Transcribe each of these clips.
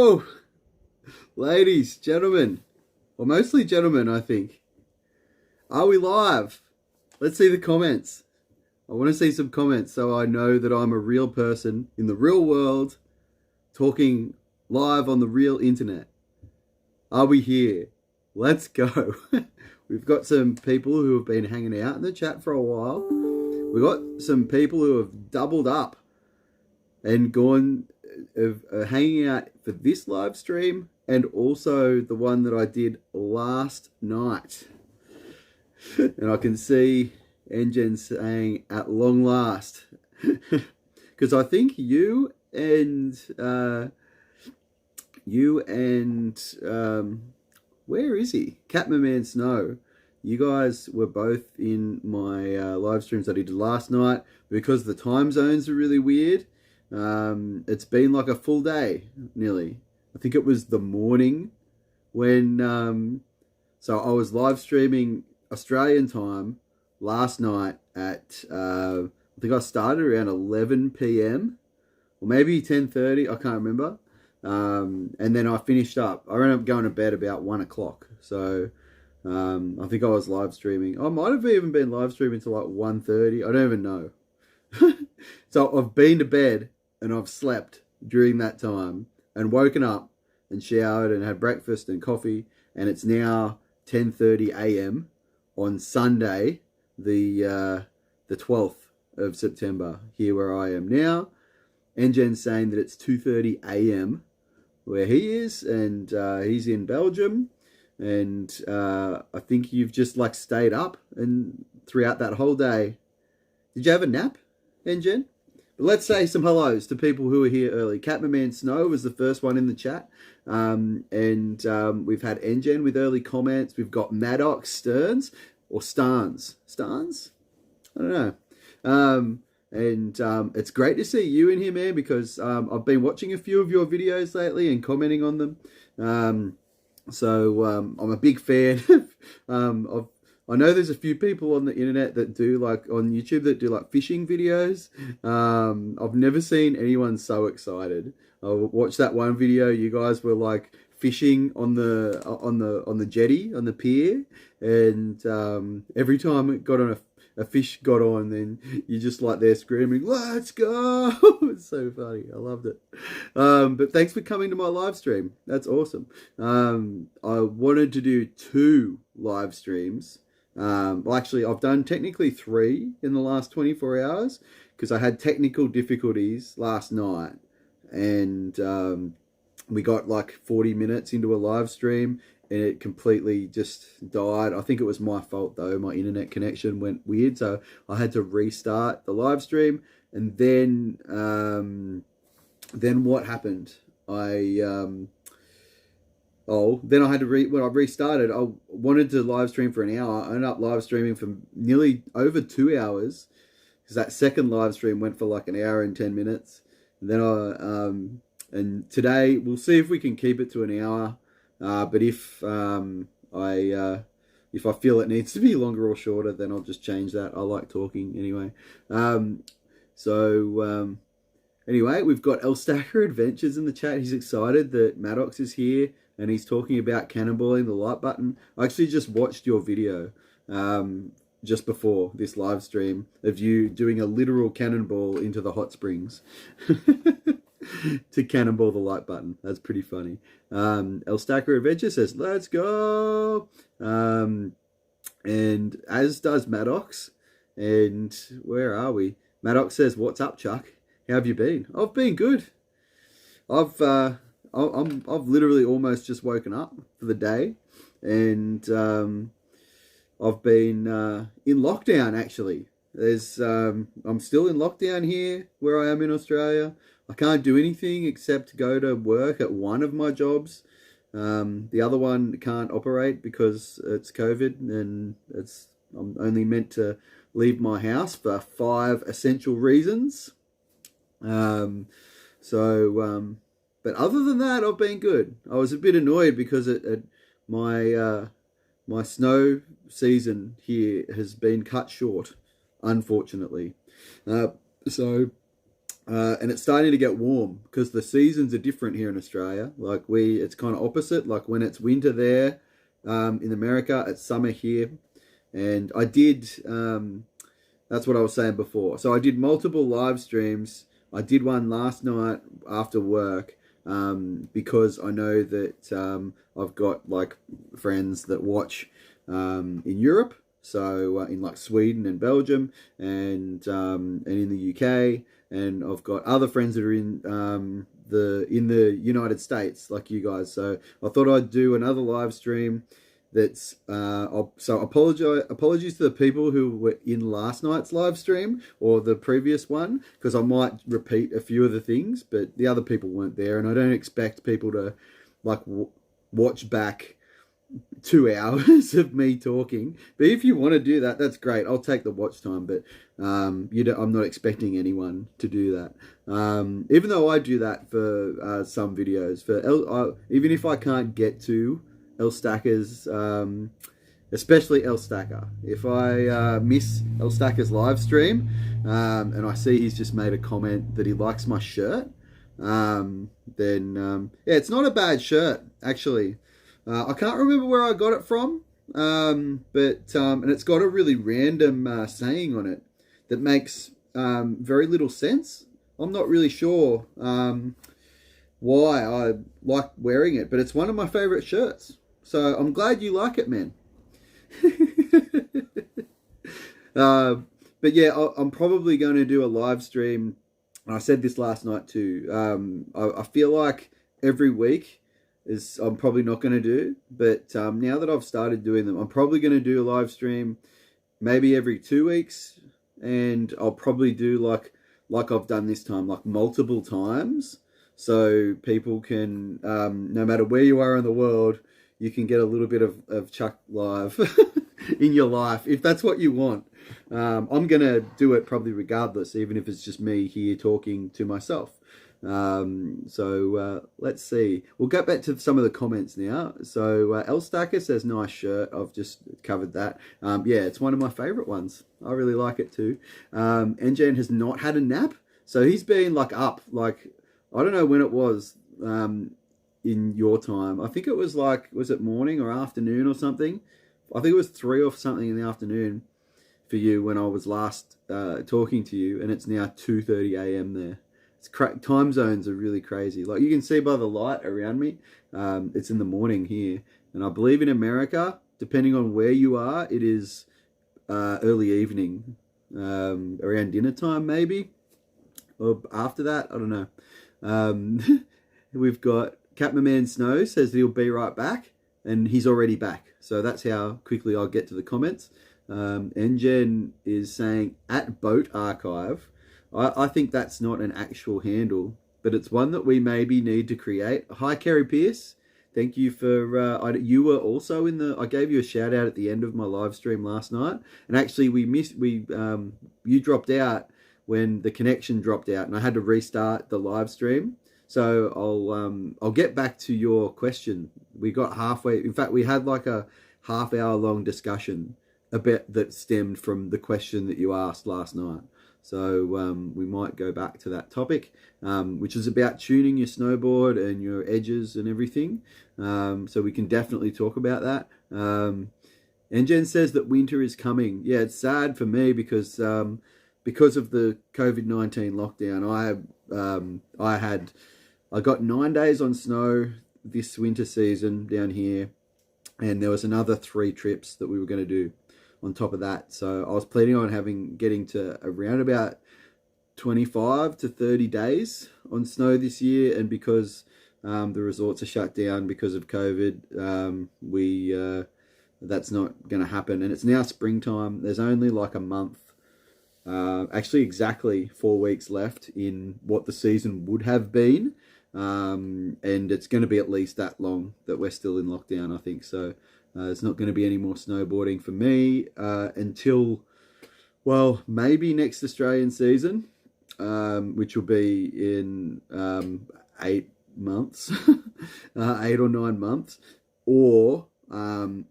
go! Ladies, gentlemen, or mostly gentlemen, I think. Are we live? Let's see the comments. I want to see some comments so I know that I'm a real person in the real world talking live on the real internet. Are we here? Let's go. We've got some people who have been hanging out in the chat for a while. We've got some people who have doubled up and gone hanging out for this live stream and also the one that I did last night. And I can see Engen saying at long last. Because I think you and where is he? Catman Snow. You guys were both in my live streams that I did last night. Because the time zones are really weird. It's been like a full day, nearly. I think it was the morning when... so I was live streaming Australian time last night at... I think I started around 11 p.m. Or maybe 10:30, I can't remember. And then I finished up. I ended up going to bed about 1 o'clock. So I think I was live streaming. I might have even been live streaming till like 1:30. I don't even know. So I've been to bed and I've slept during that time and woken up and showered and had breakfast and coffee. And it's now 10:30 a.m. on Sunday, the 12th of September, here where I am now. Engen's saying that it's 2:30 a.m. where he is, and he's in Belgium, and I think you've just like stayed up and throughout that whole day. Did you have a nap, Engen? But let's say some hellos to people who are here early. Catman Snow was the first one in the chat, and we've had Engen with early comments. We've got Maddox Stearns or Starnes. Starnes? I don't know. And it's great to see you in here, man, because I've been watching a few of your videos lately and commenting on them. So I'm a big fan of... I know there's a few people on the internet that do like on YouTube that do like fishing videos. I've never seen anyone so excited. I watched that one video. You guys were like fishing on the jetty on the pier, and every time it got on a fish got on, then you just like there screaming, "Let's go!" It's so funny. I loved it. But thanks for coming to my live stream. That's awesome. I wanted to do 2 live streams. Well, actually, I've done technically 3 in the last 24 hours because I had technical difficulties last night, and we got like 40 minutes into a live stream and it completely just died. I think it was my fault though. My internet connection went weird, so I had to restart the live stream. And then what happened? Then I had to when I restarted, I wanted to live stream for an hour. I ended up live streaming for nearly over 2 hours because that second live stream went for like an hour and 10 minutes. And then and today we'll see if we can keep it to an hour. But if I feel it needs to be longer or shorter, then I'll just change that. I like talking anyway. Anyway, we've got El Stacker Adventures in the chat. He's excited that Maddox is here and he's talking about cannonballing the like button. I actually just watched your video just before this live stream of you doing a literal cannonball into the hot springs. To cannonball the like button. That's pretty funny. El Stacker Adventure says, "Let's go!" And as does Maddox. And where are we? Maddox says, "What's up, Chuck? How have you been?" I've been good. I've literally almost just woken up for the day, and I've been in lockdown actually. I'm still in lockdown here where I am in Australia. I can't do anything except go to work at one of my jobs. The other one can't operate because it's COVID, and I'm only meant to leave my house for 5 essential reasons. But other than that, I've been good. I was a bit annoyed because my snow season here has been cut short, unfortunately. So and it's starting to get warm because the seasons are different here in Australia. Like it's kind of opposite. Like when it's winter there, in America, it's summer here. And I did, that's what I was saying before. So I did multiple live streams. I did one last night after work, because I know that I've got like friends that watch in Europe. So in like Sweden and Belgium and in the UK, and I've got other friends that are in the United States, like you guys. So I thought I'd do another live stream. That's so apologies to the people who were in last night's live stream or the previous one, because I might repeat a few of the things, but the other people weren't there, and I don't expect people to like watch back 2 hours of me talking. But if you want to do that, that's great. I'll take the watch time, but I'm not expecting anyone to do that. Even though I do that for some videos, even if I can't get to El Stacker's, especially El Stacker. If I miss El Stacker's live stream, and I see he's just made a comment that he likes my shirt, then yeah, it's not a bad shirt actually. I can't remember where I got it from, but and it's got a really random saying on it that makes very little sense. I'm not really sure why I like wearing it, but it's one of my favorite shirts. So I'm glad you like it, man. But yeah, I'm probably going to do a live stream. I said this last night too. I feel like every week I'm probably not going to do. But now that I've started doing them, I'm probably going to do a live stream maybe every 2 weeks. And I'll probably do like I've done this time, like multiple times. So people can, no matter where you are in the world, you can get a little bit of Chuck live in your life, if that's what you want. I'm going to do it probably regardless, even if it's just me here talking to myself. So let's see. We'll get back to some of the comments now. So El Stacker says, nice shirt. I've just covered that. Yeah, it's one of my favorite ones. I really like it too. NJN has not had a nap. So he's been like up, like, I don't know when it was, in your time. I think it was like, was it morning or afternoon or something? I think it was 3 or something in the afternoon for you when I was last talking to you, and it's now 2:30 a.m. there. Time zones are really crazy. Like you can see by the light around me, it's in the morning here, and I believe in America, depending on where you are, it is early evening, around dinner time maybe, or after that. I don't know. We've got Catman Snow says he'll be right back, and he's already back. So that's how quickly I'll get to the comments. NGen is saying at Boat Archive. I think that's not an actual handle, but it's one that we maybe need to create. Hi, Kerry Pierce. Thank you for, you were also I gave you a shout out at the end of my live stream last night. And actually you dropped out when the connection dropped out and I had to restart the live stream. So I'll get back to your question. We got halfway. In fact, we had like a half-hour long discussion a bit that stemmed from the question that you asked last night. So we might go back to that topic, which is about tuning your snowboard and your edges and everything. So we can definitely talk about that. And Jen says that winter is coming. Yeah, it's sad for me because of the COVID-19 lockdown. I got 9 days on snow this winter season down here, and there was another 3 trips that we were going to do on top of that. So I was planning on getting to around about 25 to 30 days on snow this year, and because the resorts are shut down because of COVID, that's not going to happen. And it's now springtime. There's only like a month, actually exactly 4 weeks left in what the season would have been. And it's going to be at least that long that we're still in lockdown, I think. So there's not going to be any more snowboarding for me until, well, maybe next Australian season, which will be in 8 months, 8 or 9 months. Or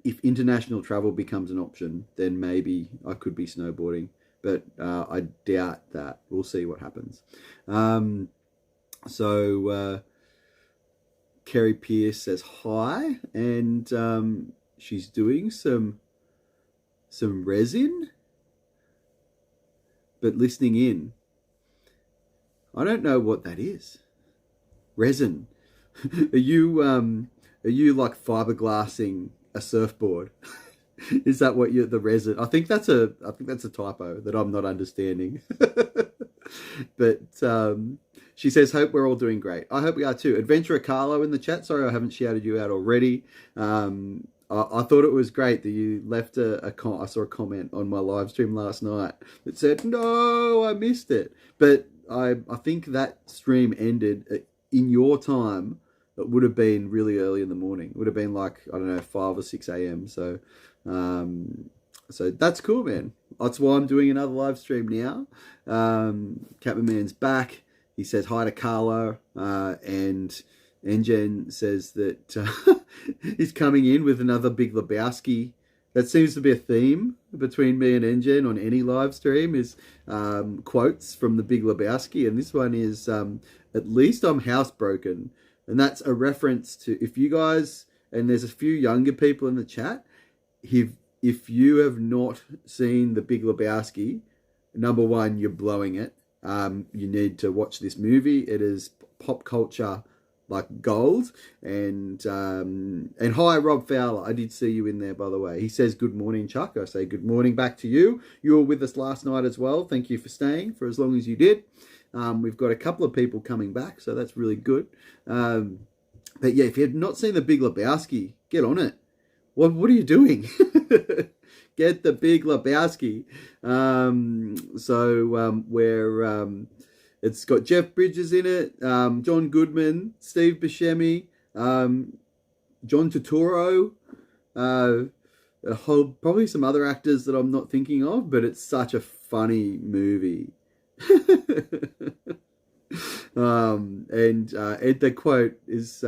if international travel becomes an option, then maybe I could be snowboarding but I doubt that. We'll see what happens. So Kerry Pierce says hi, and she's doing some resin, but listening in. I don't know what that is. Resin. Are you like fiberglassing a surfboard? Is that what the resin? I think that's a typo that I'm not understanding. But she says, hope we're all doing great. I hope we are too. Adventurer Carlo in the chat. Sorry I haven't shouted you out already. I thought it was great that you left I saw a comment on my live stream last night that said, no, I missed it. But I think that stream ended in your time. It would have been really early in the morning. It would have been like, I don't know, 5 or 6 a.m. So that's cool, man. That's why I'm doing another live stream now. Catman's back. He says hi to Carlo, and Engen says that he's coming in with another Big Lebowski. That seems to be a theme between me and Engen on any live stream, is quotes from the Big Lebowski, and this one is at least I'm housebroken, and that's a reference to, if you guys, and there's a few younger people in the chat, if you have not seen the Big Lebowski, number one, you're blowing it. You need to watch this movie. It is pop culture like gold. And hi, Rob Fowler. I did see you in there, by the way. He says, good morning, Chuck. I say good morning back to you. You were with us last night as well. Thank you for staying for as long as you did. We've got a couple of people coming back, so that's really good. But yeah, if you have not seen the Big Lebowski, get on it. What are you doing? Get the Big Lebowski. It's got Jeff Bridges in it, John Goodman, Steve Buscemi, John Turturro, probably some other actors that I'm not thinking of, but it's such a funny movie. And the quote is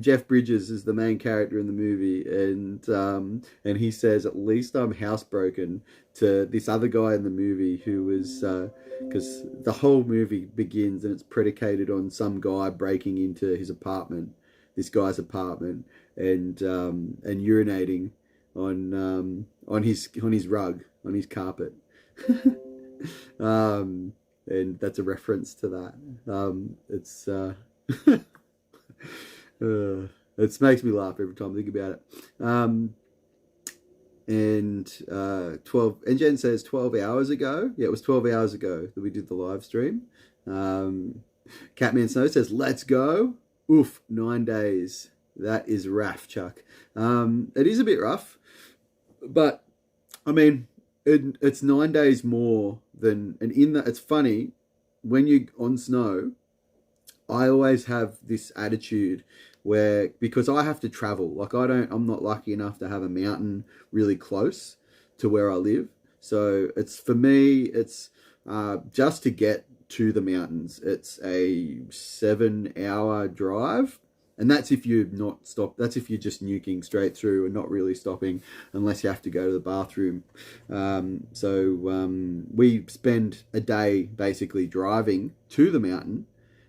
Jeff Bridges is the main character in the movie, and he says, at least I'm housebroken, to this other guy in the movie who was, because the whole movie begins and it's predicated on some guy breaking into this guy's apartment, and urinating on his rug, on his carpet. And that's a reference to that. It makes me laugh every time I think about it. 12, and Jen says 12 hours ago. Yeah, it was 12 hours ago that we did the live stream. Catman Snow says, let's go. Oof, 9 days. That is rough, Chuck. It is a bit rough, but I mean, it's 9 days more than, and in that, it's funny, when you're on snow, I always have this attitude where, because I have to travel, like I'm not lucky enough to have a mountain really close to where I live. So for me, it's just to get to the mountains, it's a 7-hour drive. And that's if you've not stopped. That's if you're just nuking straight through and not really stopping unless you have to go to the bathroom. We spend a day basically driving to the mountain,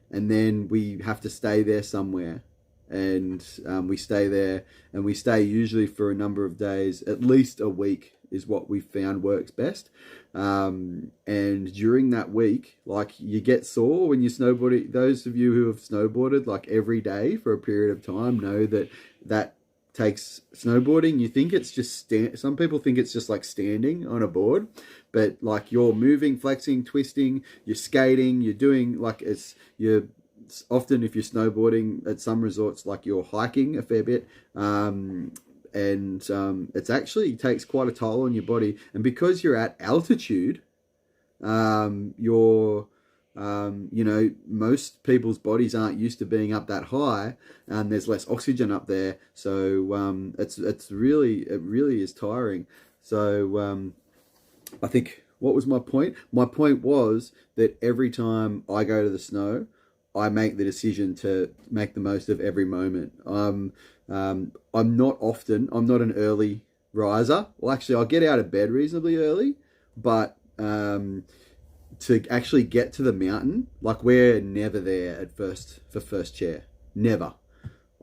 and then we have to stay there somewhere. And we stay there, and we stay usually for a number of days, at least a week is what we've found works best. And during that week, like, you get sore when you're snowboarding. Those of you who have snowboarded like every day for a period of time know that takes snowboarding. You think it's just some people think it's just like standing on a board, but like you're moving, flexing, twisting, you're skating, you're doing like often if you're snowboarding at some resorts, like you're hiking a fair bit. It's actually takes quite a toll on your body, and because you're at altitude, most people's bodies aren't used to being up that high, and there's less oxygen up there, so it really is tiring. So I think, what was my point? My point was that every time I go to the snow, I make the decision to make the most of every moment. I'm not an early riser. Well, actually, I'll get out of bed reasonably early, but to actually get to the mountain, like we're never there at first for first chair. Never.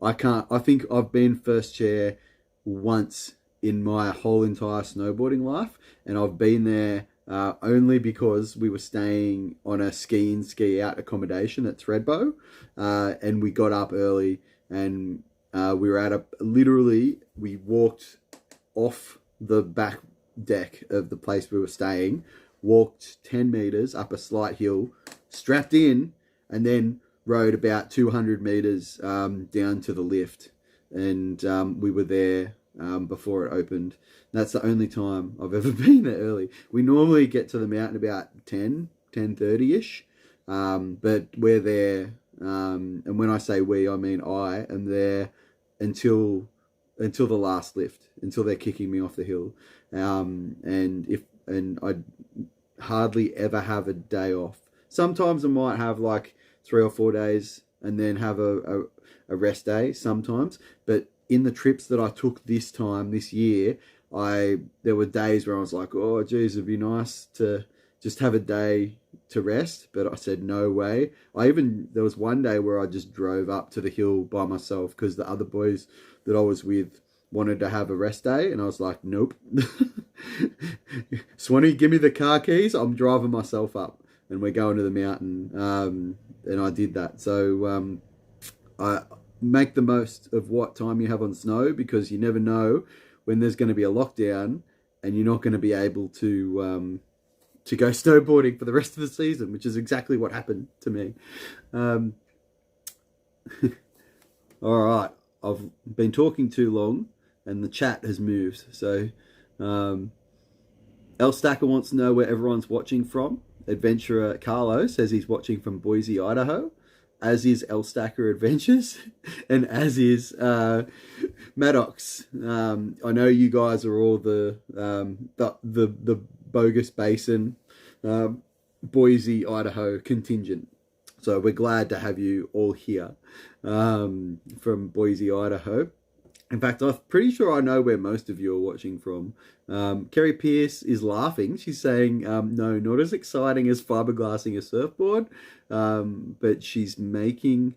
I can't. I think I've been first chair once in my whole entire snowboarding life, and I've been there only because we were staying on a ski out accommodation at Thredbo, and we got up early, and we were we walked off the back deck of the place we were staying, walked 10 meters up a slight hill, strapped in, and then rode about 200 meters down to the lift, and we were there before it opened. That's the only time I've ever been there early. We normally get to the mountain about 10:30ish, but we're there, and when I say we, I mean I am there until the last lift, until they're kicking me off the hill, and I hardly ever have a day off. Sometimes I might have like 3 or 4 days and then have a rest day sometimes, but in the trips that I took this year, there were days where I was like, oh geez, it'd be nice to just have a day to rest, but I said no way. There was one day where I just drove up to the hill by myself because the other boys that I was with wanted to have a rest day, and I was like, nope. Swanee, give me the car keys, I'm driving myself up and we're going to the mountain. And I did that. So I make the most of what time you have on snow, because you never know when there's going to be a lockdown and you're not going to be able to go snowboarding for the rest of the season, which is exactly what happened to me. All right, I've been talking too long and the chat has moved. So El Stacker wants to know where everyone's watching from. Adventurer Carlo says he's watching from Boise, Idaho, as is El Stacker Adventures, and as is Maddox. I know you guys are all the Bogus Basin, Boise, Idaho contingent. So we're glad to have you all here from Boise, Idaho. In fact, I'm pretty sure I know where most of you are watching from. Kerry Pierce is laughing. She's saying, no, not as exciting as fiberglassing a surfboard, but she's making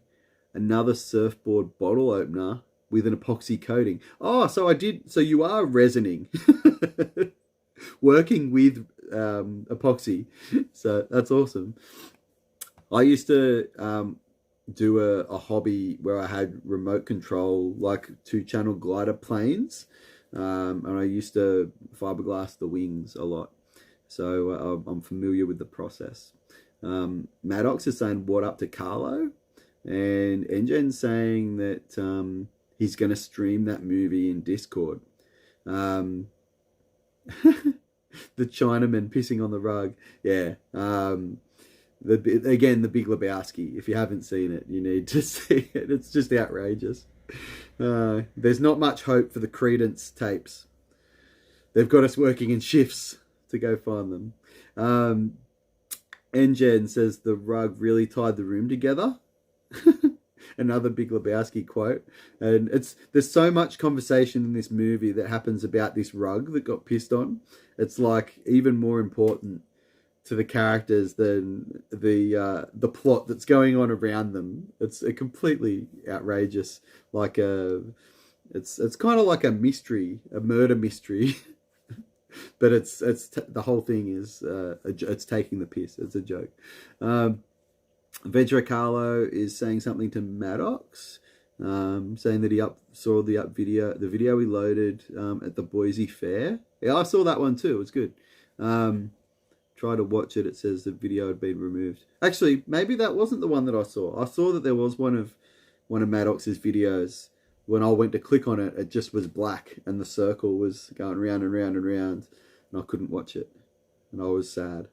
another surfboard bottle opener with an epoxy coating. Oh, so you are resining, working with epoxy. So that's awesome. I used to do a hobby where I had remote control, like 2-channel glider planes, and I used to fiberglass the wings a lot, so I'm familiar with the process. Maddox is saying what up to Carlo, and Engen's saying that he's going to stream that movie in Discord. The Chinaman pissing on the rug, yeah. The Big Lebowski. If you haven't seen it, you need to see it. It's just outrageous. There's not much hope for the Credence tapes. They've got us working in shifts to go find them. Engen says the rug really tied the room together. Another Big Lebowski quote. And there's so much conversation in this movie that happens about this rug that got pissed on. It's like even more important to the characters than the plot that's going on around them. It's a completely outrageous, it's kind of like a mystery, a murder mystery, but the whole thing is it's taking the piss. It's a joke. Adventurer Carlo is saying something to Maddox, saying that he saw the video we loaded at the Boise Fair. Yeah, I saw that one too. It was good. Try to watch it. It says the video had been removed. Actually, maybe that wasn't the one that I saw. I saw that there was one of Maddox's videos. When I went to click on it, it just was black and the circle was going round and round and round, and I couldn't watch it, and I was sad.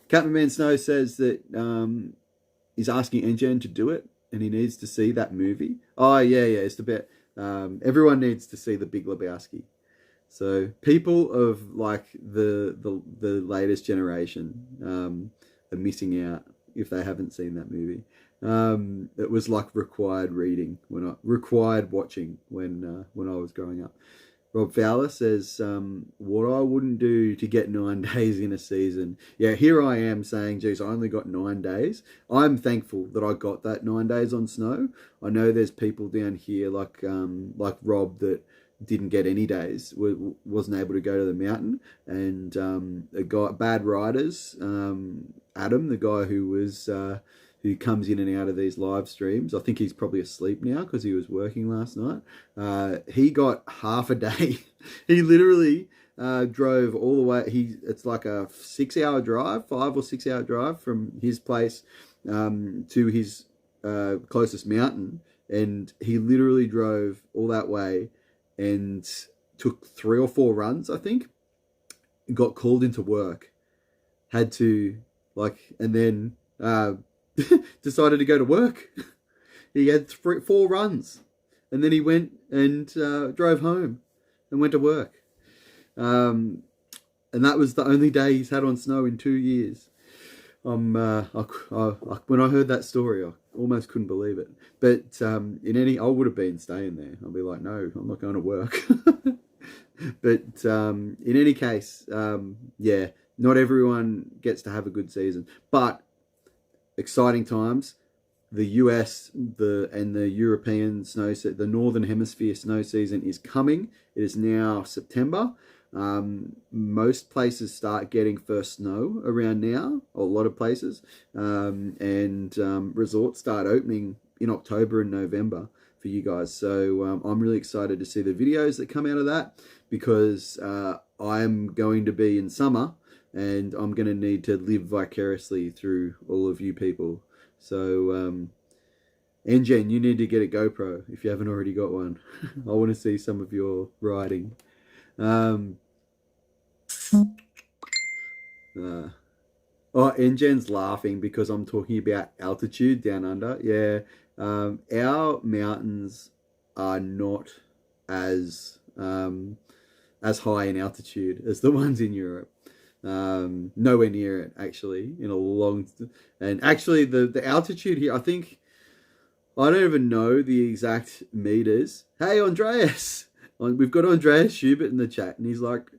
Captain Man Snow says that he's asking Engen to do it, and he needs to see that movie. Oh yeah, it's the bit. Everyone needs to see the Big Lebowski. So people of like the latest generation are missing out if they haven't seen that movie. It was like required reading required watching when I was growing up. Rob Fowler says, what I wouldn't do to get 9 days in a season. Yeah, here I am saying, geez, I only got 9 days. I'm thankful that I got that 9 days on snow. I know there's people down here like Rob that didn't get any days, wasn't able to go to the mountain. And a guy, Bad Riders, Adam, the guy who comes in and out of these live streams. I think he's probably asleep now because he was working last night. He got half a day. He literally drove all the way. It's like a 6-hour drive, 5 or 6 hour drive from his place to his closest mountain. And he literally drove all that way and took 3 or 4 runs, I think. Got called into work. Had to, and then decided to go to work. He had 4 runs, and then he went and drove home and went to work. And that was the only day he's had on snow in 2 years. When I heard that story, I almost couldn't believe it. But I would have been staying there. I'll be like, no, I'm not going to work. But in any case, yeah, not everyone gets to have a good season, but exciting times. The US and the European the Northern Hemisphere snow season is coming. It is now September. Most places start getting first snow around now, or a lot of places, and resorts start opening in October and November for you guys. So I'm really excited to see the videos that come out of that, because I'm going to be in summer and I'm going to need to live vicariously through all of you people. So, Engen, you need to get a GoPro if you haven't already got one. I want to see some of your riding. Engen's laughing because I'm talking about altitude down under. Yeah, our mountains are not as high in altitude as the ones in Europe. Nowhere near it, actually, and actually the altitude here, I don't even know the exact meters. Hey, Andreas, we've got Andreas Schubert in the chat, and he's like,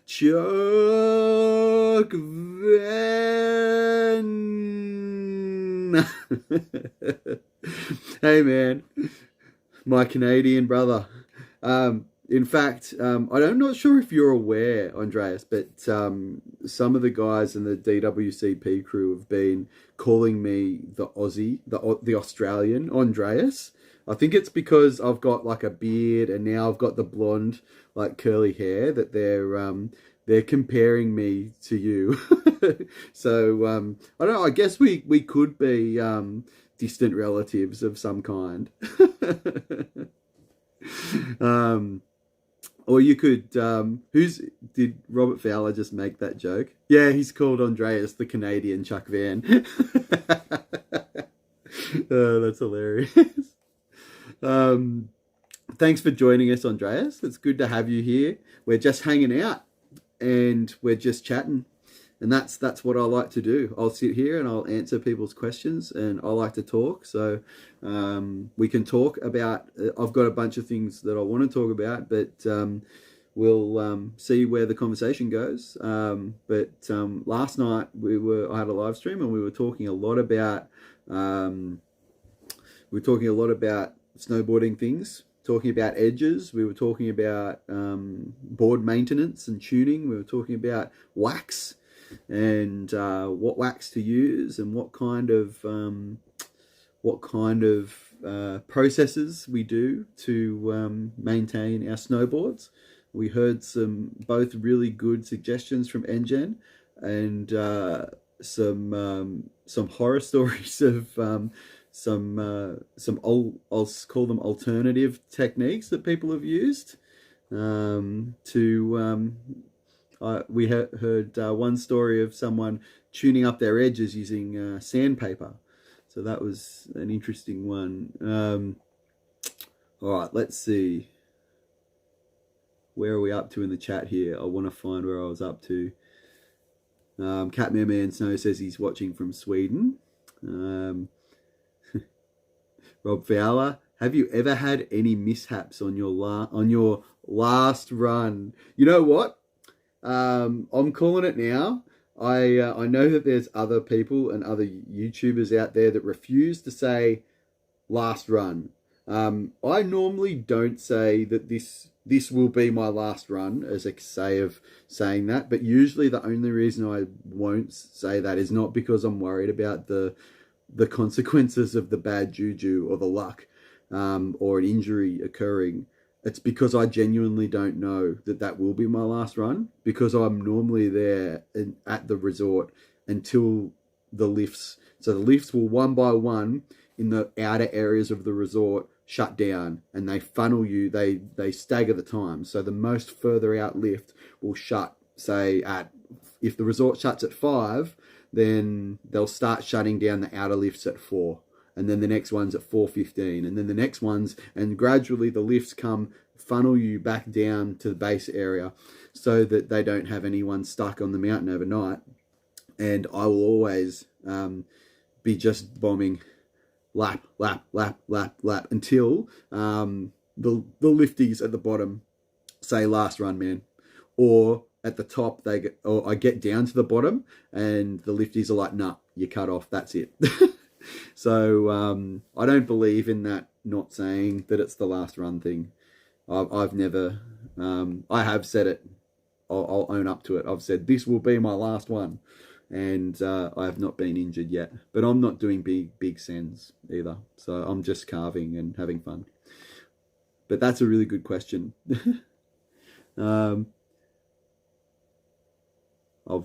Chuck Van. Hey, man, my Canadian brother. In fact, I'm not sure if you're aware, Andreas, but some of the guys in the DWCP crew have been calling me the Aussie, the Australian Andreas. I think it's because I've got like a beard and now I've got the blonde, like curly hair, that they're comparing me to you. So I don't know. I guess we could be distant relatives of some kind. Or you could, did Robert Fowler just make that joke? Yeah, he's called Andreas the Canadian Chuck Van. Oh, that's hilarious. Thanks for joining us, Andreas. It's good to have you here. We're just hanging out and we're just chatting. And that's what I like to do. I'll sit here and I'll answer people's questions, and I like to talk. So we can talk about, I've got a bunch of things that I want to talk about, but we'll see where the conversation goes. But last night I had a live stream and we were talking a lot about snowboarding things, talking about edges. We were talking about board maintenance and tuning. We were talking about wax, and what wax to use, and what kind of processes we do to maintain our snowboards. We heard both really good suggestions from Engen, and some horror stories of some old, I'll call them alternative techniques that people have used we heard one story of someone tuning up their edges using sandpaper. So that was an interesting one. All right, let's see. Where are we up to in the chat here? I want to find where I was up to. Catman Man Snow says he's watching from Sweden. Rob Fowler, have you ever had any mishaps on your last run. You know what? I'm calling it now. I know that there's other people and other YouTubers out there that refuse to say last run. I normally don't say that this will be my last run as a say of saying that, but usually the only reason I won't say that is not because I'm worried about the consequences of the bad juju or the luck, or an injury occurring. It's because I genuinely don't know that will be my last run, because I'm normally there at the resort until the lifts. So the lifts will one by one in the outer areas of the resort shut down, and they funnel you. They stagger the time. So the most further out lift will shut, say if the resort shuts at 5, then they'll start shutting down the outer lifts at 4. And then the next one's at 4:15, and then the next one's, and gradually the lifts funnel you back down to the base area so that they don't have anyone stuck on the mountain overnight. And I will always be just bombing lap until the lifties at the bottom say last run, man. Or at the top, I get down to the bottom and the lifties are like, nah, you cut off, that's it. So I don't believe in that not saying that it's the last run thing. I've never, I have said it. I'll own up to it. I've said this will be my last one, and I have not been injured yet. But I'm not doing big sends either. So I'm just carving and having fun. But that's a really good question. I've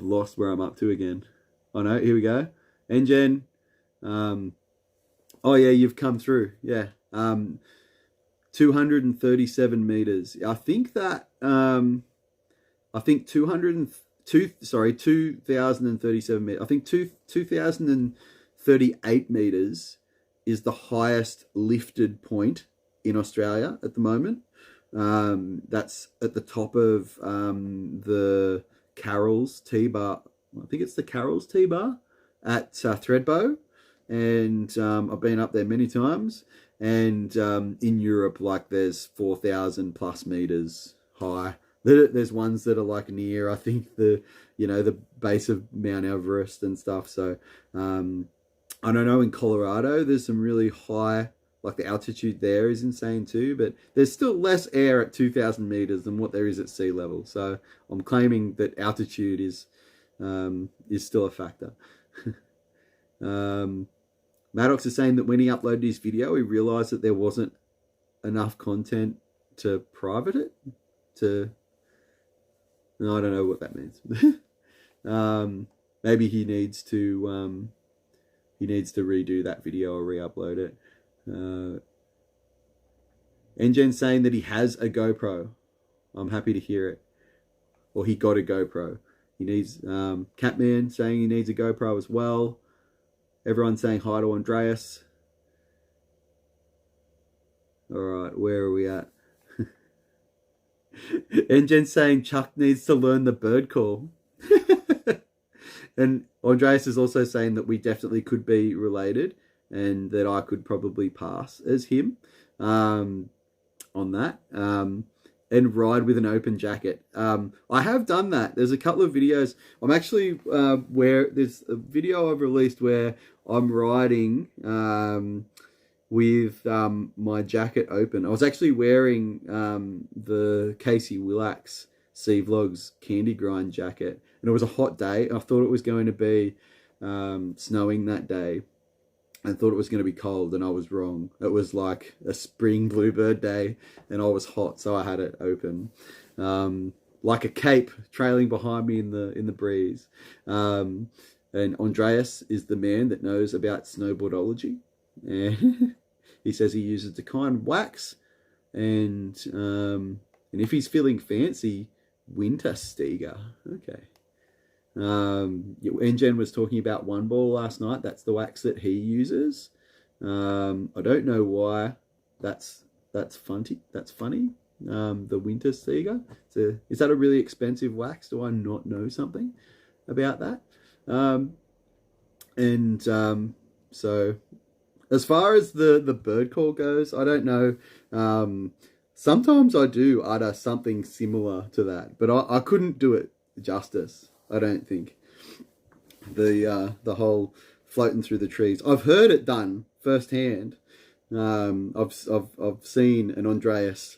lost where I'm up to again. Oh no, here we go. Engine. Oh yeah, you've come through. Yeah. 237 meters. I think that, I think 2037 meters. I think 2038 meters is the highest lifted point in Australia at the moment. That's at the top of the Carroll's T-Bar. I think it's the Carroll's T-Bar at Thredbo. And I've been up there many times. And in Europe, like, there's 4,000 plus meters high. There's ones that are like near, I think, the base of Mount Everest and stuff. So I don't know, in Colorado, there's some really high, like the altitude there is insane too, but there's still less air at 2,000 meters than what there is at sea level. So I'm claiming that altitude is still a factor. Maddox is saying that when he uploaded his video, he realized that there wasn't enough content to private it. No, I don't know what that means. Maybe he needs to redo that video or re-upload it. Engen's saying that he has a GoPro. I'm happy to hear it. Or he got a GoPro. He needs, Catman saying he needs a GoPro as well. Everyone's saying hi to Andreas. All right, where are we at? Engen's saying Chuck needs to learn the bird call. And Andreas is also saying that we definitely could be related and that I could probably pass as him on that. And ride with an open jacket. I have done that. There's a couple of videos. I'm actually where there's a video I've released where I'm riding with my jacket open. I was actually wearing the Casey Willax Sea Vlogs Candy Grind jacket, and it was a hot day. I thought it was going to be snowing that day. I thought it was going to be cold, and I was wrong. It was like a spring bluebird day, and I was hot, so I had it open, like a cape trailing behind me in the breeze. And Andreas is the man that knows about snowboardology, and he says he uses the kind wax, and if he's feeling fancy, winter Stiga. Okay. Engen was talking about One Ball last night. That's the wax that he uses. I don't know why that's funny. That's funny. The winter Stiga. Is that a really expensive wax? Do I not know something about that? So as far as the bird call goes, I don't know. Sometimes I do utter something similar to that, but I couldn't do it justice. I don't think the whole floating through the trees. I've heard it done firsthand. I've seen an Andreas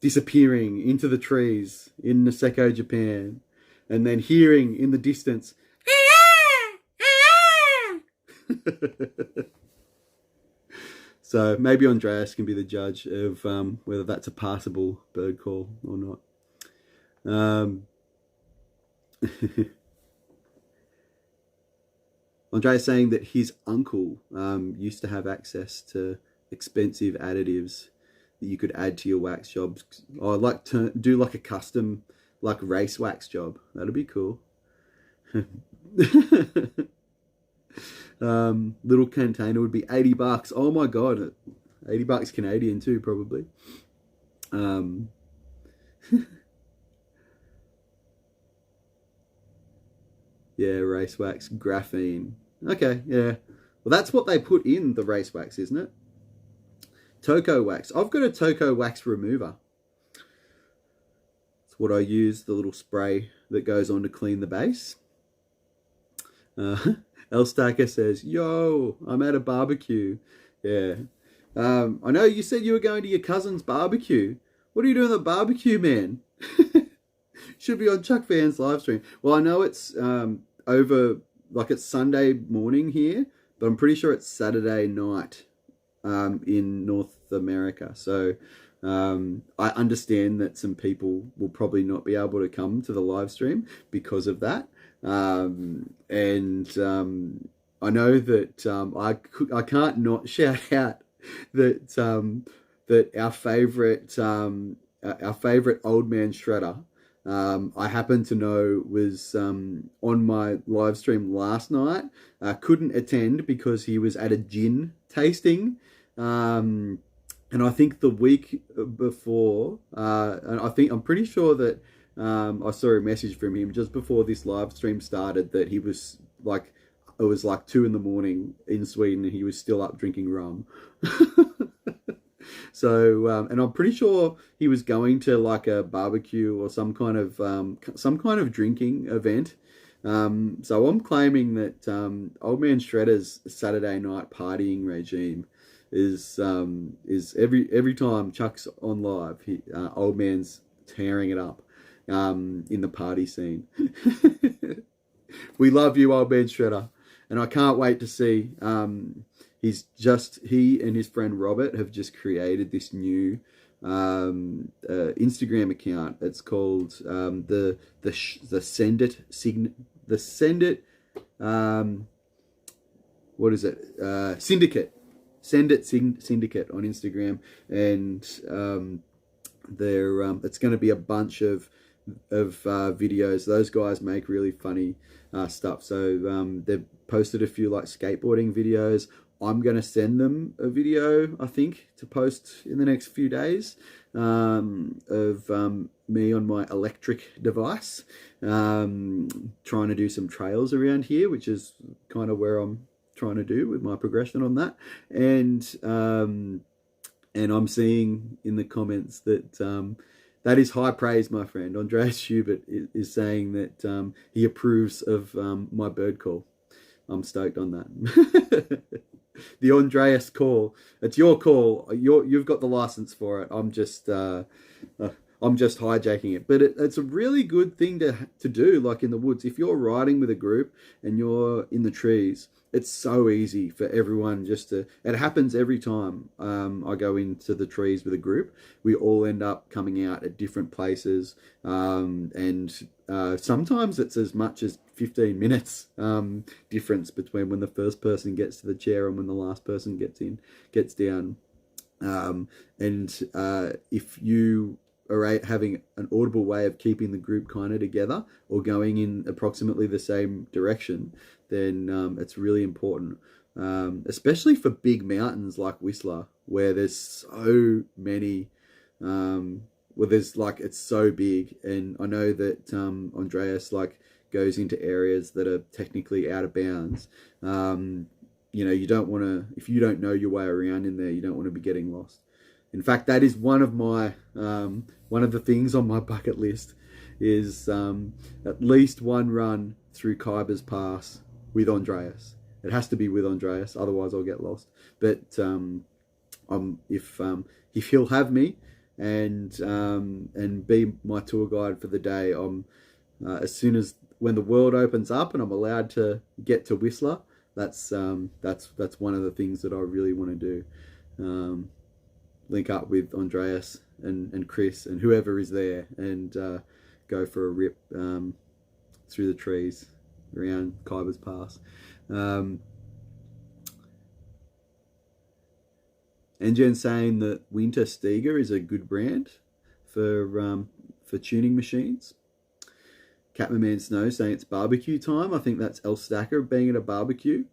disappearing into the trees in Niseko, Japan, and then hearing in the distance. So maybe Andreas can be the judge of whether that's a passable bird call or not. Andreas saying that his uncle used to have access to expensive additives that you could add to your wax jobs. I'd like to do like a custom like race wax job. That'd be cool. Little container would be $80. Oh my god, $80 Canadian too, probably. Yeah, race wax, graphene. Okay, yeah. Well, that's what they put in the race wax, isn't it? Toko wax. I've got a Toko wax remover. It's what I use, the little spray that goes on to clean the base. Elstacker says, yo, I'm at a barbecue. Yeah. I know you said you were going to your cousin's barbecue. What are you doing at the barbecue, man? Should be on Chuck Van's live stream. Well, I know it's it's Sunday morning here, but I'm pretty sure it's Saturday night in North America. So I understand that some people will probably not be able to come to the live stream because of that. I know that I can't not shout out that that our favorite old man shredder, I happen to know was on my live stream last night. Couldn't attend because he was at a gin tasting, and I think the week before, and I'm pretty sure that I saw a message from him just before this live stream started that he was like, it was like 2 a.m. in Sweden and he was still up drinking rum. So, and I'm pretty sure he was going to like a barbecue or some kind of drinking event. So I'm claiming that Old Man Shredder's Saturday night partying regime is every time Chuck's on live, Old Man's tearing it up in the party scene. We love you, Old Man Shredder, and I can't wait to see. He and his friend Robert have just created this new Instagram account. It's called the Send It what is it? Syndicate. Send It Syndicate on Instagram, and it's going to be a bunch of videos. Those guys make really funny stuff. So they've posted a few like skateboarding videos. I'm going to send them a video, I think, to post in the next few days of me on my electric device trying to do some trails around here, which is kind of where I'm trying to do with my progression on that. And I'm seeing in the comments that that is high praise, my friend. Andreas Schubert is saying that he approves of my bird call. I'm stoked on that. The Andreas call. It's your call. You've got the license for it. I'm just hijacking it. But it's a really good thing to do, like in the woods. If you're riding with a group and you're in the trees, it's so easy for everyone it happens every time I go into the trees with a group. We all end up coming out at different places, and sometimes it's as much as 15 minutes difference between when the first person gets to the chair and when the last person gets down. If you are having an audible way of keeping the group kind of together or going in approximately the same direction, then it's really important, especially for big mountains like Whistler, where there's so many, it's so big. And I know that Andreas goes into areas that are technically out of bounds. You don't want to, if you don't know your way around in there, you don't want to be getting lost. In fact, that is one of my one of the things on my bucket list is at least one run through Khyber's Pass with Andreas. It has to be with Andreas, otherwise I'll get lost. But if he'll have me and be my tour guide for the day, as soon as when the world opens up and I'm allowed to get to Whistler, that's one of the things that I really want to do. Link up with Andreas and Chris and whoever is there and go for a rip through the trees around Khyber's Pass. Engen saying that Winter Stiga is a good brand for tuning machines. Catman Snow saying it's barbecue time. I think that's El Stacker being at a barbecue.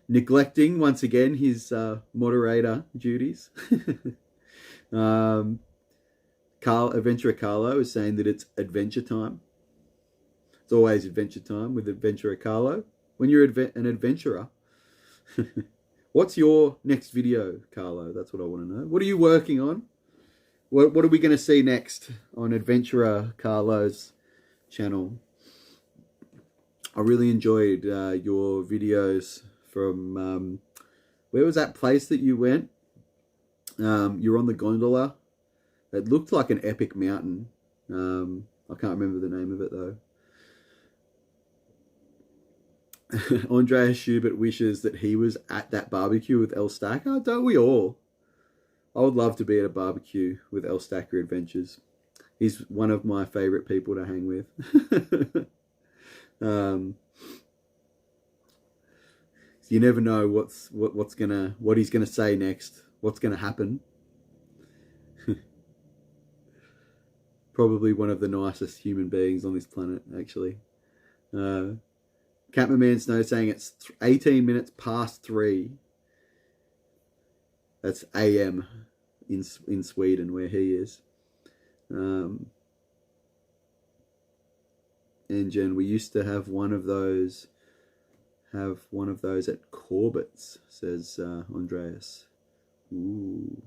Neglecting, once again, his moderator duties. Adventurer Carlo is saying that it's adventure time. It's always adventure time with Adventurer Carlo. When you're an adventurer. What's your next video, Carlo? That's what I want to know. What are you working on? What are we going to see next on Adventurer Carlo's channel? I really enjoyed your videos from... where was that place that you went? You're on the gondola. It looked like an epic mountain. I can't remember the name of it, though. Andreas Schubert wishes that he was at that barbecue with El Stacker. Don't we all? I would love to be at a barbecue with El Stacker Adventures. He's one of my favourite people to hang with. You never know what he's gonna say next. What's gonna happen? Probably one of the nicest human beings on this planet, actually. Catman Snow saying it's 18 minutes past 3. That's AM in Sweden, where he is. And Jen, we used to have one of those at Corbett's, says Andreas. Ooh.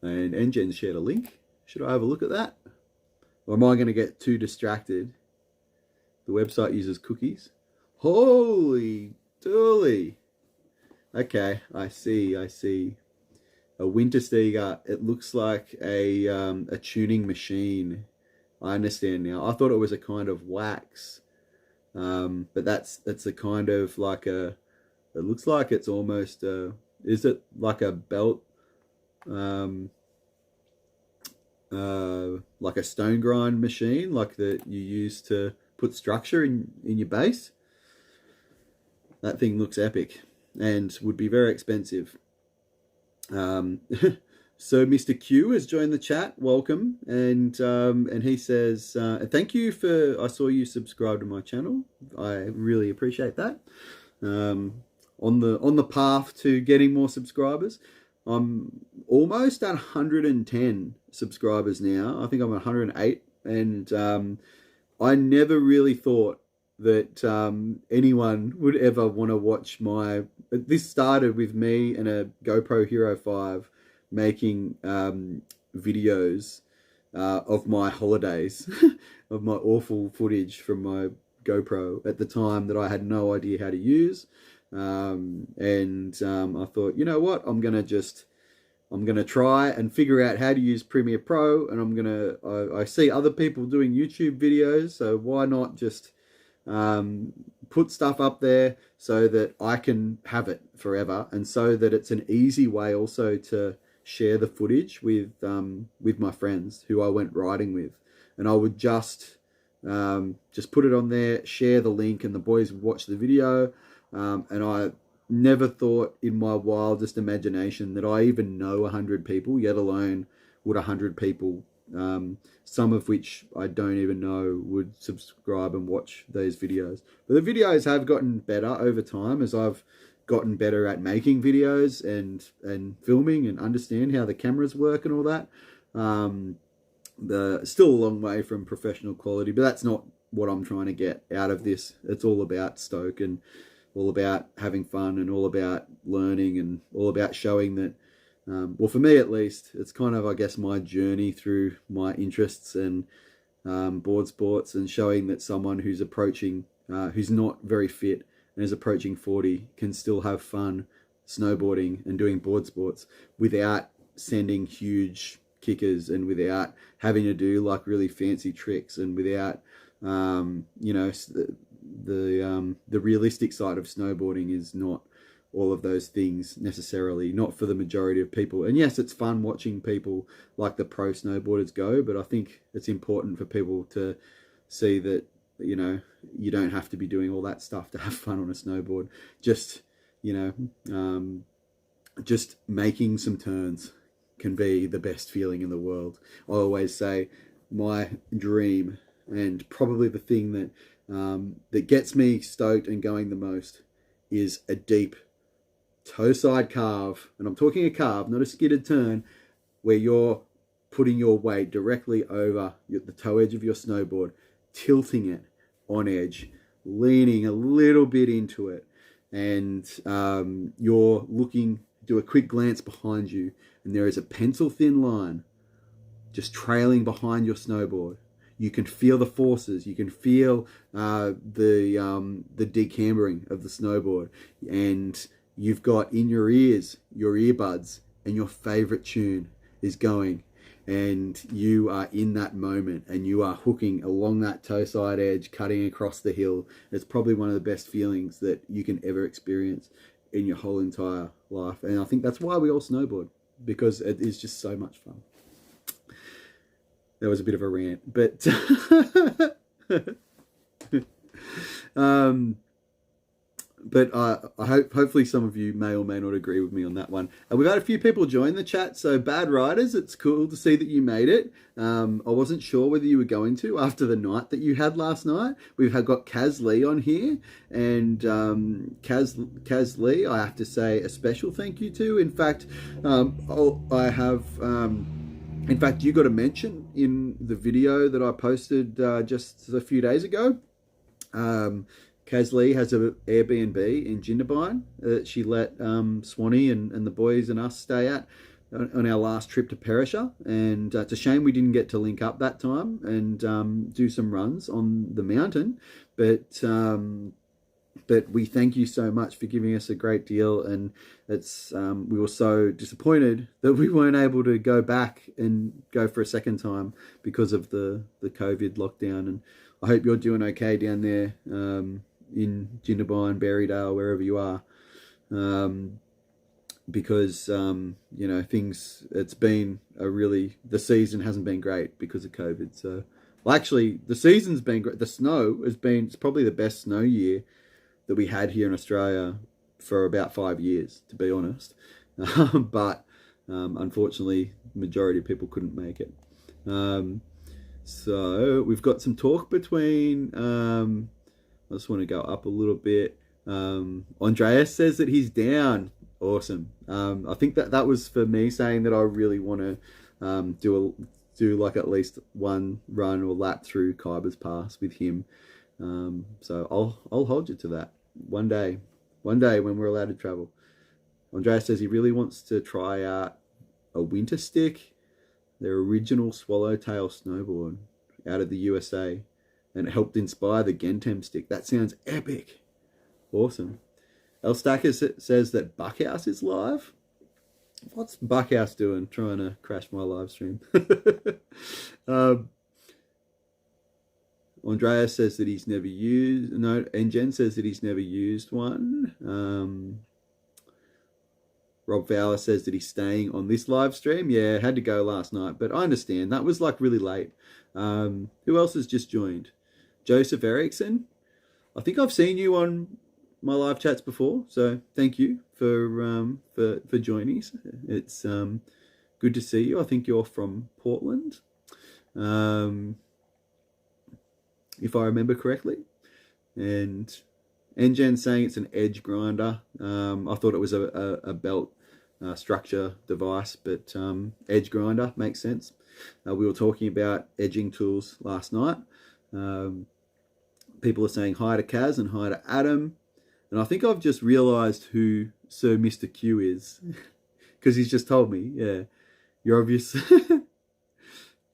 And Engen shared a link. Should I have a look at that? Or am I going to get too distracted? The website uses cookies. Holy dooly. Okay, I see. A Winter Stiga. It looks like a tuning machine. I understand now. I thought it was a kind of wax. But that's a kind of like it looks like it's almost is it like a belt? Like a stone grind machine, like that you use to put structure in your base. That thing looks epic and would be very expensive. So Mr. Q has joined the chat. Welcome, and he says thank you for. I saw you subscribe to my channel. I really appreciate that. On the path to getting more subscribers. I'm almost at 110 subscribers now. I think I'm at 108. And I never really thought that anyone would ever want to watch my... This started with me and a GoPro Hero 5 making videos of my holidays, of my awful footage from my GoPro at the time that I had no idea how to use. I thought, you know what, I'm gonna try and figure out how to use Premiere Pro, and I see other people doing YouTube videos, so why not just put stuff up there so that I can have it forever, and so that it's an easy way also to share the footage with my friends who I went riding with, and I would just put it on there, share the link, and the boys would watch the video. And I never thought in my wildest imagination that I even know 100 people, yet alone would 100 people, some of which I don't even know, would subscribe and watch those videos. But the videos have gotten better over time as I've gotten better at making videos and filming and understand how the cameras work and all that. Still a long way from professional quality, but that's not what I'm trying to get out of this. It's all about Stoke and all about having fun and all about learning and all about showing that, well, for me at least, it's kind of, I guess, my journey through my interests and board sports, and showing that someone who's approaching, who's not very fit and is approaching 40 can still have fun snowboarding and doing board sports without sending huge kickers and without having to do like really fancy tricks and without, you know, the realistic side of snowboarding is not all of those things necessarily, not for the majority of people. And yes, it's fun watching people like the pro snowboarders go, but I think it's important for people to see that, you know, you don't have to be doing all that stuff to have fun on a snowboard. Just, you know, just making some turns can be the best feeling in the world. I always say my dream, and probably the thing that that gets me stoked and going the most, is a deep toe side carve. And I'm talking a carve, not a skidded turn, where you're putting your weight directly over the toe edge of your snowboard, tilting it on edge, leaning a little bit into it, and you're looking, do a quick glance behind you, and there is a pencil thin line just trailing behind your snowboard. You can feel the forces. You can feel the decambering of the snowboard, and you've got in your ears your earbuds, and your favorite tune is going, and you are in that moment, and you are hooking along that toe side edge, cutting across the hill. It's probably one of the best feelings that you can ever experience in your whole entire life, and I think that's why we all snowboard, because it is just so much fun. That was a bit of a rant, but I hope, hopefully some of you may or may not agree with me on that one. We've had a few people join the chat, so Bad Riders, it's cool to see that you made it. I wasn't sure whether you were going to after the night that you had last night. We've got Kaz Lee on here, and Kaz Lee, I have to say a special thank you to. In fact, in fact, you got a mention in the video that I posted just a few days ago. Kaz Lee has an Airbnb in Jindabyne that she let Swanee and the boys and us stay at on our last trip to Perisher. And it's a shame we didn't get to link up that time and do some runs on the mountain. But we thank you so much for giving us a great deal, and it's we were so disappointed that we weren't able to go back and go for a second time because of the COVID lockdown. And I hope you're doing okay down there in Jindabyne, Berrydale, wherever you are, because you know, things, it's been the season hasn't been great because of COVID. So, well, actually, the season's been great. The snow it's probably the best snow year that we had here in Australia for about 5 years, to be honest. But unfortunately, the majority of people couldn't make it. So we've got some talk between, I just want to go up a little bit. Andreas says that he's down. Awesome. I think that was for me saying that I really want to do like at least one run or lap through Khyber's Pass with him. So I'll hold you to that. One day when we're allowed to travel. Andreas says he really wants to try out a Winter Stick, their original swallowtail snowboard out of the USA, and it helped inspire the Gentem stick. That sounds epic. Awesome. El Stacker says that Buckhouse is live. What's Buckhouse doing trying to crash my live stream? Andreas says that he's never used... No, and Jen says that he's never used one. Rob Fowler says that he's staying on this live stream. Yeah, had to go last night, but I understand. That was like really late. Who else has just joined? Joseph Erickson. I think I've seen you on my live chats before, so thank you for joining us. It's good to see you. I think you're from Portland. If I remember correctly. And Jen's saying it's an edge grinder. I thought it was a belt structure device, but edge grinder makes sense. We were talking about edging tools last night. People are saying hi to Kaz and hi to Adam. And I think I've just realised who Sir Mr. Q is. Because he's just told me, yeah. You're obvious.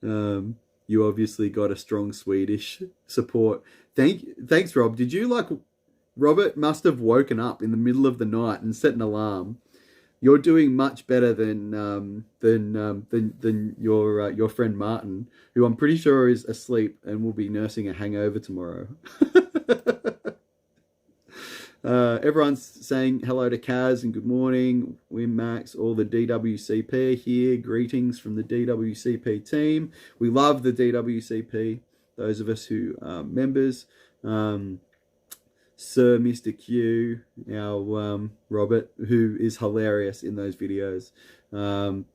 You obviously got a strong Swedish support. Thanks, Rob. Did you Robert must have woken up in the middle of the night and set an alarm. You're doing much better than your friend Martin, who I'm pretty sure is asleep and will be nursing a hangover tomorrow. Everyone's saying hello to Kaz and good morning. Wim Max, all the DWCP here. Greetings from the DWCP team. We love the DWCP, those of us who are members. Sir Mr. Q, our Robert, who is hilarious in those videos. Come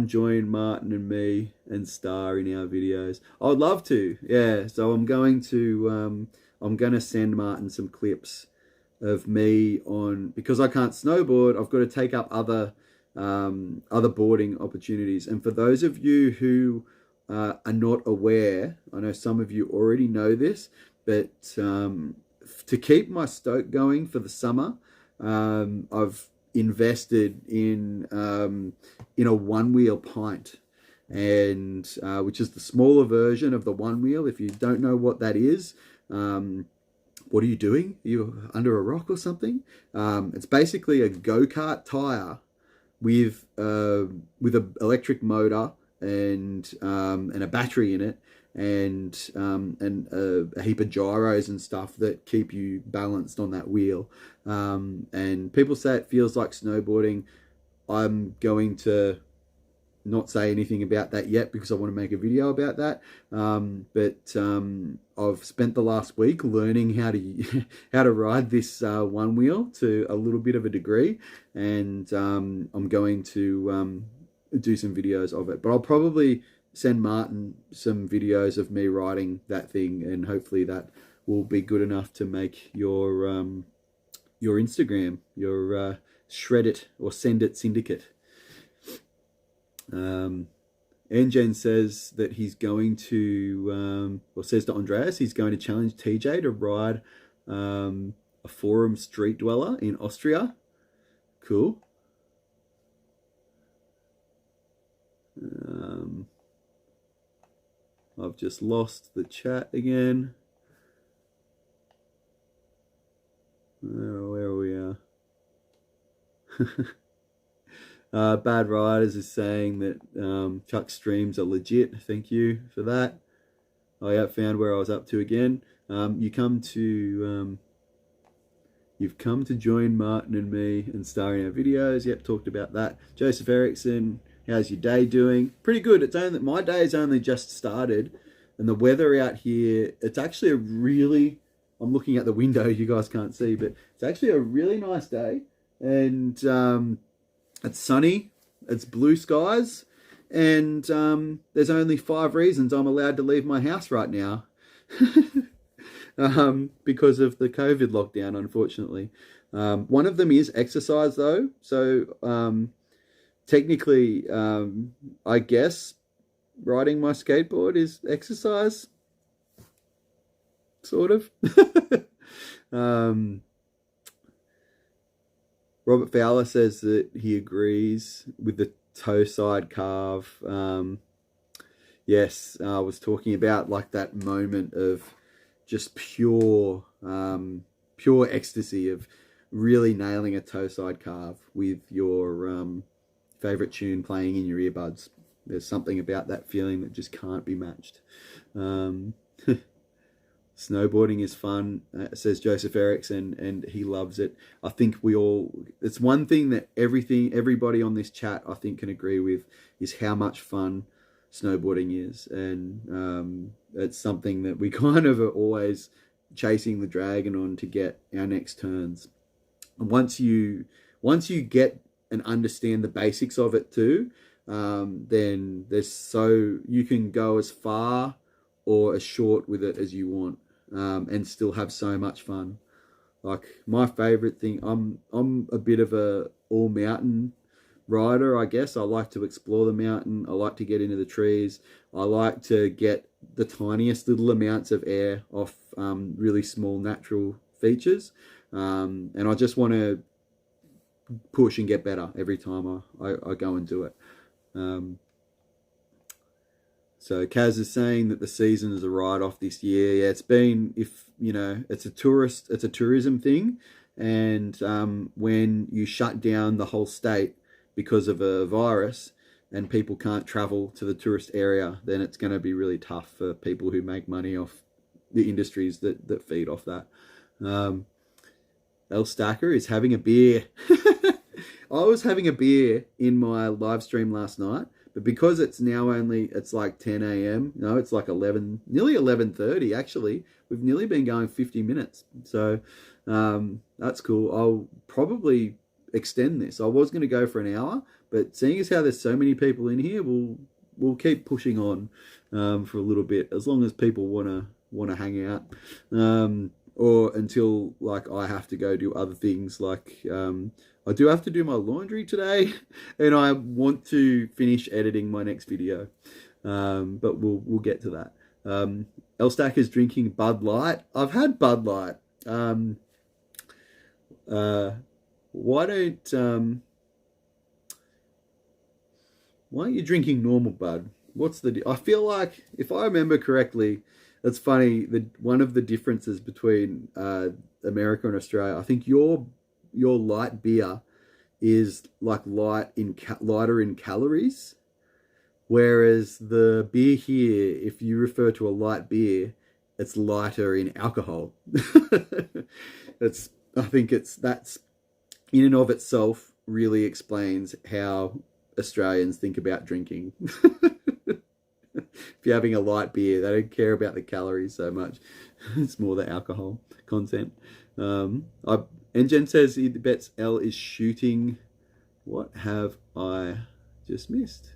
join Martin and me and star in our videos. I would love to, yeah. So I'm going to send Martin some clips of me because I can't snowboard. I've got to take up other boarding opportunities. And for those of you who are not aware, I know some of you already know this, but to keep my stoke going for the summer, I've invested in a one-wheel pint, and which is the smaller version of the one wheel. If you don't know what that is, what are you doing? Are you under a rock or something? It's basically a go-kart tire with an electric motor and a battery in it, and a heap of gyros and stuff that keep you balanced on that wheel. And people say it feels like snowboarding. I'm going to not say anything about that yet because I want to make a video about that. But I've spent the last week learning how to ride this one wheel to a little bit of a degree, and I'm going to do some videos of it. But I'll probably send Martin some videos of me riding that thing, and hopefully that will be good enough to make your Instagram, your Shred It or Send It syndicate. Engen says that he's going to, or says to Andreas, he's going to challenge TJ to ride a Forum Street Dweller in Austria. Cool. I've just lost the chat again. Where we are. Bad Riders is saying that Chuck's streams are legit. Thank you for that. I have found where I was up to again. You've come to join Martin and me and star in our videos. Yep, talked about that. Joseph Erickson, how's your day doing? Pretty good. It's only, my day's only just started, and the weather out here, it's actually a really, I'm looking at the window, you guys can't see, but it's actually a really nice day. And it's sunny, it's blue skies, and there's only 5 reasons I'm allowed to leave my house right now. Because of the COVID lockdown, unfortunately. One of them is exercise, though. So technically, I guess riding my skateboard is exercise, sort of. Robert Fowler says that he agrees with the toe side carve. Yes, I was talking about like that moment of just pure ecstasy of really nailing a toe side carve with your favorite tune playing in your earbuds. There's something about that feeling that just can't be matched. Snowboarding is fun, says Joseph Erickson, and he loves it. I think it's one thing that everybody on this chat, I think, can agree with, is how much fun snowboarding is. And it's something that we kind of are always chasing the dragon on to get our next turns. And once you get and understand the basics of it too, then you can go as far or as short with it as you want. And still have so much fun. Like my favorite thing, I'm a bit of a all mountain rider, I guess. I like to explore the mountain. I like to get into the trees. I like to get the tiniest little amounts of air off really small natural features. And I just want to push and get better every time I go and do it. So Kaz is saying that the season is a write-off this year. Yeah, it's been, if you know, it's a tourism thing, and when you shut down the whole state because of a virus and people can't travel to the tourist area, then it's going to be really tough for people who make money off the industries that feed off that. El Stacker is having a beer. I was having a beer in my live stream last night, but because it's now it's like 10 a.m. No, it's like 11, nearly 11:30 actually. We've nearly been going 50 minutes. So that's cool. I'll probably extend this. I was going to go for an hour, but seeing as how there's so many people in here, we'll keep pushing on for a little bit, as long as people want to hang out. Or until like I have to go do other things, like I do have to do my laundry today, and I want to finish editing my next video. But we'll get to that. El Stack is drinking Bud Light. I've had Bud Light. Why aren't you drinking normal Bud? What's I feel like, if I remember correctly, it's funny, one of the differences between America and Australia, I think your light beer is like lighter in calories, whereas the beer here, if you refer to a light beer, it's lighter in alcohol. I think that's in and of itself really explains how Australians think about drinking. If you're having a light beer, they don't care about the calories so much. It's more the alcohol content. Jen says he bets L is shooting. What have I just missed?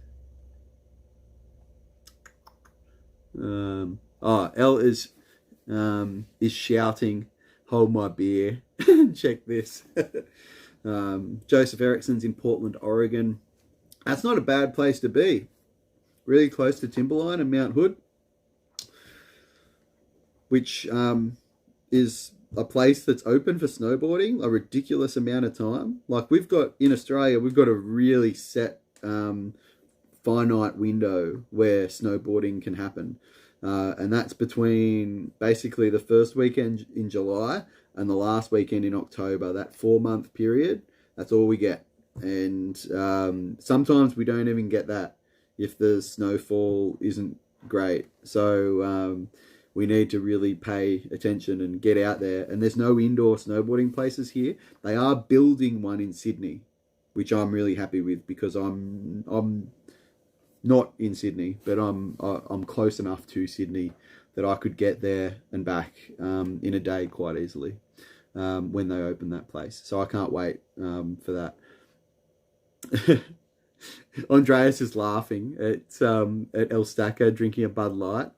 L is shouting, "Hold my beer." Check this. Joseph Erickson's in Portland, Oregon. That's not a bad place to be. Really close to Timberline and Mount Hood, which is a place that's open for snowboarding a ridiculous amount of time. Like in Australia, we've got a really set finite window where snowboarding can happen. And that's between basically the first weekend in July and the last weekend in October. That 4-month period, that's all we get. And sometimes we don't even get that if the snowfall isn't great. So we need to really pay attention and get out there. And there's no indoor snowboarding places here. They are building one in Sydney, which I'm really happy with, because I'm not in Sydney, but I'm close enough to Sydney that I could get there and back in a day quite easily when they open that place. So I can't wait for that. Andreas is laughing at El Stacker drinking a Bud Light,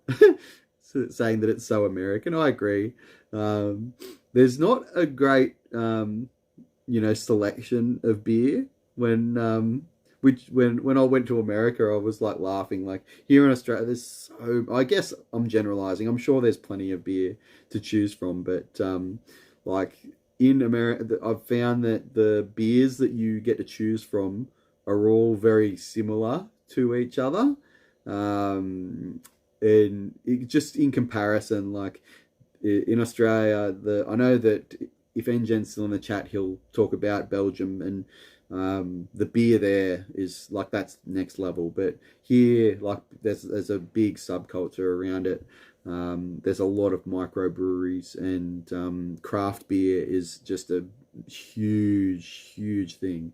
saying that it's so American. I agree. There's not a great selection of beer. When I went to America, I was like laughing. Like here in Australia, there's so, I guess I'm generalizing, I'm sure there's plenty of beer to choose from, but like in America, I've found that the beers that you get to choose from are all very similar to each other. And just in comparison, like in Australia, I know that if NGen's still in the chat, he'll talk about Belgium, and the beer there is like, that's next level. But here, like there's a big subculture around it. There's a lot of microbreweries, and craft beer is just a huge thing.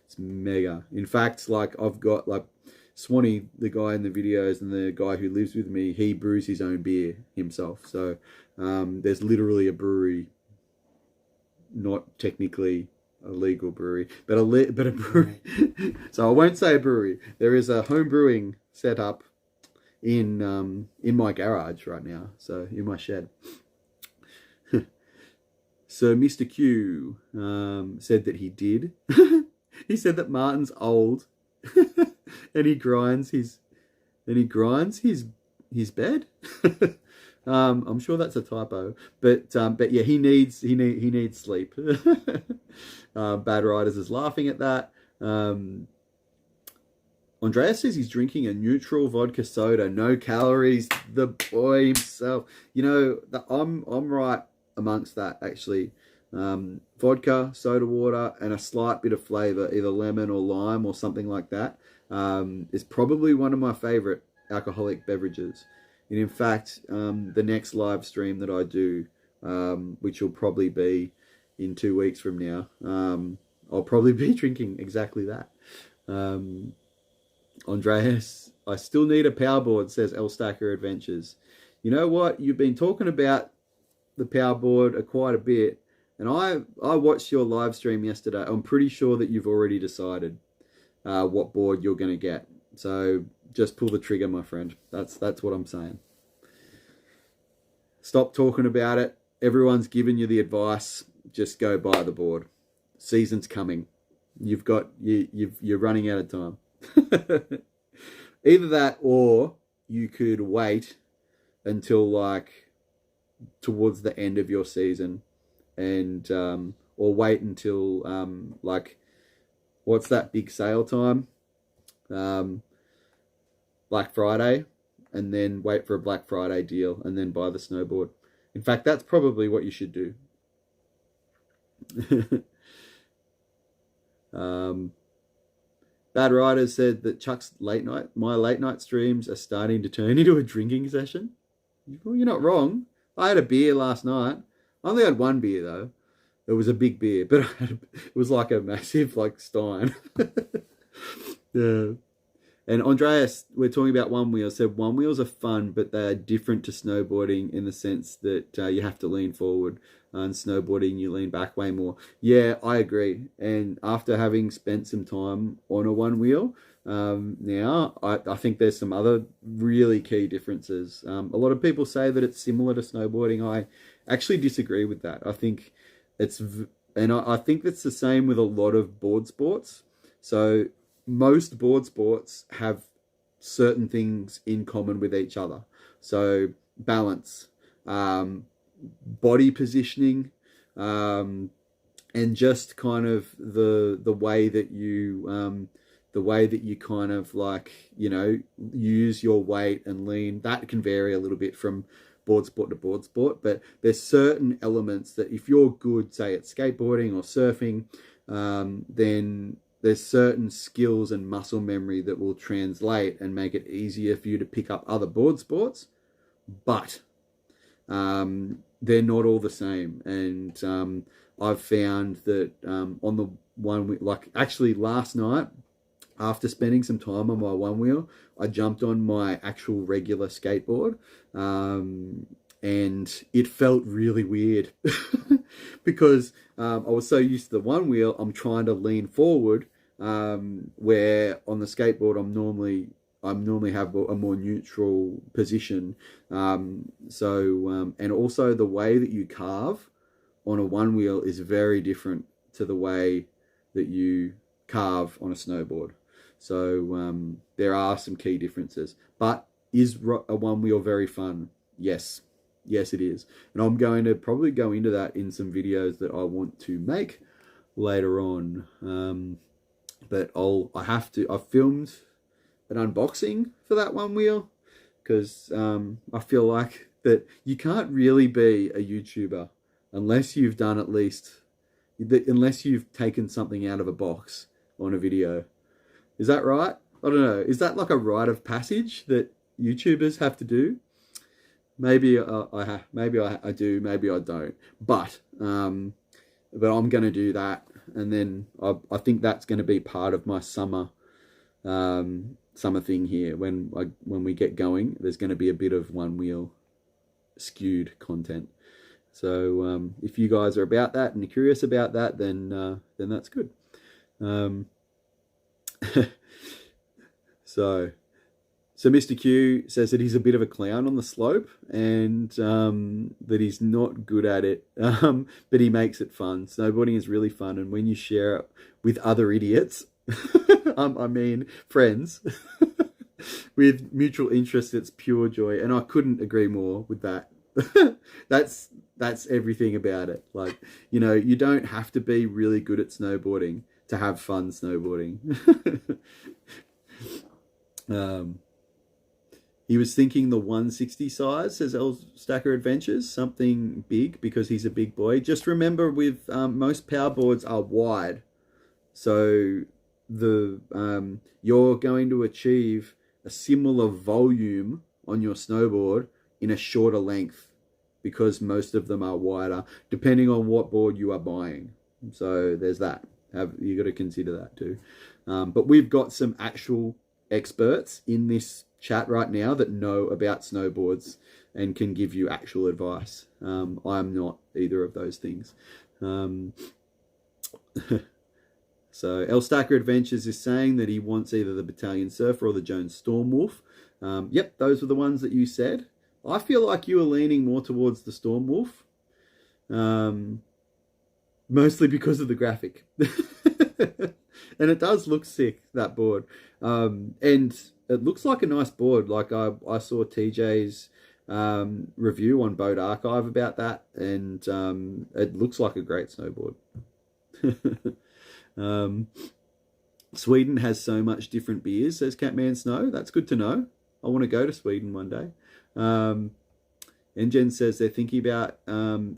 It's mega. In fact, like I've got like Swanee, the guy in the videos, and the guy who lives with me, he brews his own beer himself. So there's literally a brewery, not technically a legal brewery, but a brewery. So I won't say a brewery. There is a home brewing set up in my garage right now. So in my shed. So Mr. Q said that he did. He said that Martin's old, and he grinds his his bed. I'm sure that's a typo, but yeah, he needs sleep. Bad Riders is laughing at that. Andreas says he's drinking a neutral vodka soda, no calories. The boy himself, I'm right amongst that actually. Vodka, soda water, and a slight bit of flavor, either lemon or lime or something like that, is probably one of my favorite alcoholic beverages. And in fact, the next live stream that I do, which will probably be in 2 weeks from now, I'll probably be drinking exactly that. Andreas, I still need a powerboard, says L Stacker Adventures. You know what? You've been talking about the powerboard quite a bit, and I watched your live stream yesterday. I'm pretty sure that you've already decided what board you're going to get. So just pull the trigger, my friend. That's what I'm saying. Stop talking about it. Everyone's given you the advice. Just go buy the board. Season's coming. You're running out of time. Either that, or you could wait until like towards the end of your season, and or wait until like what's that big sale time, Black Friday, and then wait for a Black Friday deal and then buy the snowboard. In fact, that's probably what you should do. Bad Riders said that Chuck's my late night streams are starting to turn into a drinking session. Well, you're not wrong. I had a beer last night. I only had one beer though. It was a big beer, but it was like a massive Stein. Yeah. And Andreas, we're talking about one wheel, said one wheels are fun, but they're different to snowboarding in the sense that you have to lean forward. And snowboarding, you lean back way more. Yeah, I agree. And after having spent some time on a one wheel, now I think there's some other really key differences. A lot of people say that it's similar to snowboarding. I actually disagree with that. I think I think that's the same with a lot of board sports. So most board sports have certain things in common with each other. So balance, body positioning, and just kind of the way that you kind of use your weight and lean. That can vary a little bit from board sport to board sport, but there's certain elements that if you're good, say at skateboarding or surfing, then there's certain skills and muscle memory that will translate and make it easier for you to pick up other board sports, but they're not all the same. And I've found that on the one, actually last night, after spending some time on my one wheel, I jumped on my actual regular skateboard, and it felt really weird because I was so used to the one wheel. I'm trying to lean forward, where on the skateboard I normally have a more neutral position. And also the way that you carve on a one wheel is very different to the way that you carve on a snowboard. So there are some key differences. But is a one wheel very fun? Yes. Yes, it is. And I'm going to probably go into that in some videos that I want to make later on. But I've filmed an unboxing for that one wheel because I feel like that you can't really be a YouTuber unless you've done unless you've taken something out of a box on a video. Is that right? I don't know. Is that like a rite of passage that YouTubers have to do? Maybe I do, maybe I don't. But I'm going to do that, and then I think that's going to be part of my summer thing here. When we get going, there's going to be a bit of one wheel skewed content. So if you guys are about that and you're curious about that, then that's good. So Mr. Q says that he's a bit of a clown on the slope and that he's not good at it, but he makes it fun. Snowboarding is really fun, and when you share it with other idiots, I mean friends, With mutual interest, it's pure joy, and I couldn't agree more with that. That's everything about it. Like, you don't have to be really good at snowboarding to have fun snowboarding. He was thinking the 160 size, says El Stacker Adventures, something big because he's a big boy. Just remember, with most power boards are wide, so you're going to achieve a similar volume on your snowboard in a shorter length because most of them are wider, depending on what board you are buying. So there's that. You got to consider that too. But we've got some actual experts in this chat right now that know about snowboards and can give you actual advice. I'm not either of those things. So El Stacker Adventures is saying that he wants either the Battalion Surfer or the Jones Stormwolf. Yep, those were the ones that you said. I feel like you were leaning more towards the Stormwolf. Mostly because of the graphic. And it does look sick, that board. And it looks like a nice board. Like I saw TJ's review on Boat Archive about that, and it looks like a great snowboard. Sweden has so much different beers, says Catman Snow. That's good to know. I want to go to Sweden one day. Engen says they're thinking about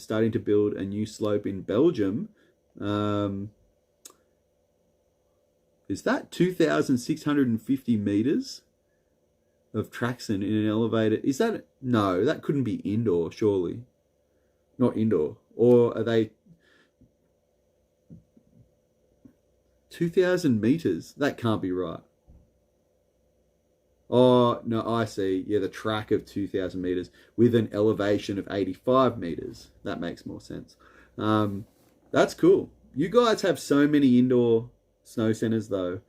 starting to build a new slope in Belgium. Is that 2,650 meters of traction in an elevator? Is that... No, that couldn't be indoor, surely. Not indoor. Or are they... 2,000 meters? That can't be right. Oh, no, I see. Yeah, the track of 2,000 meters with an elevation of 85 meters. That makes more sense. That's cool. You guys have so many indoor snow centers, though.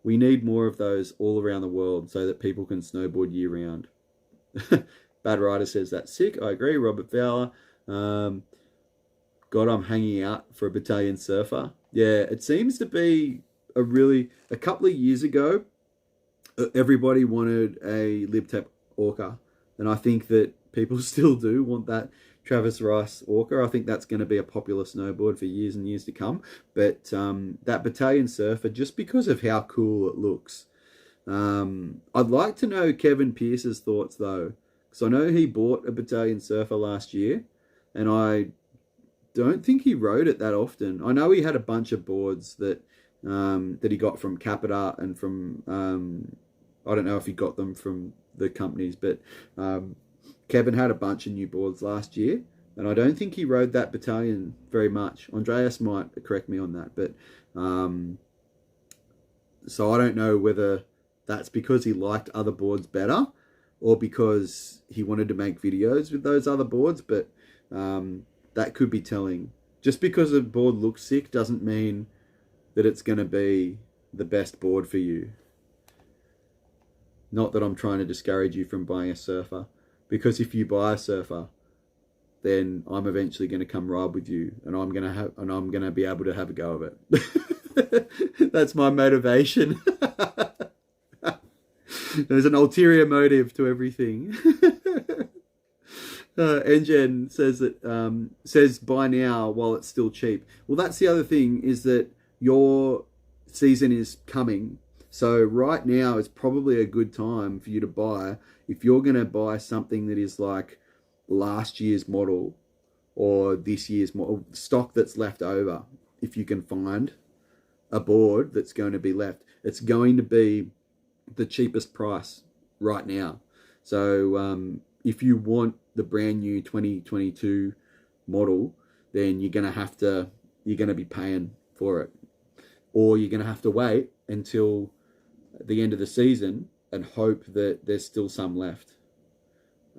We need more of those all around the world so that people can snowboard year round. Bad Rider says that's sick. I agree. Robert Fowler. God, I'm hanging out for a Battalion Surfer. Yeah, it seems to be a couple of years ago, everybody wanted a LibTech Orca. And I think that people still do want that Travis Rice Orca. I think that's going to be a popular snowboard for years and years to come. But that Battalion Surfer, just because of how cool it looks. I'd like to know Kevin Pierce's thoughts, though. Because I know he bought a Battalion Surfer last year. And I don't think he rode it that often. I know he had a bunch of boards that he got from Capita and from... I don't know if he got them from the companies, but... Kevin had a bunch of new boards last year, and I don't think he rode that Battalion very much. Andreas might correct me on that, but so I don't know whether that's because he liked other boards better or because he wanted to make videos with those other boards, but that could be telling. Just because a board looks sick doesn't mean that it's going to be the best board for you. Not that I'm trying to discourage you from buying a Surfer. Because if you buy a Surfer, then I'm eventually going to come ride with you, and I'm going to be able to have a go of it. That's my motivation. There's an ulterior motive to everything. Engen says that says buy now while it's still cheap. Well, that's the other thing, is that your season is coming. So right now is probably a good time for you to buy. If you're going to buy something that is like last year's model or this year's model, stock that's left over, if you can find a board that's going to be left, it's going to be the cheapest price right now. So if you want the brand new 2022 model, then you're going to be paying for it. Or you're going to have to wait until the end of the season and hope that there's still some left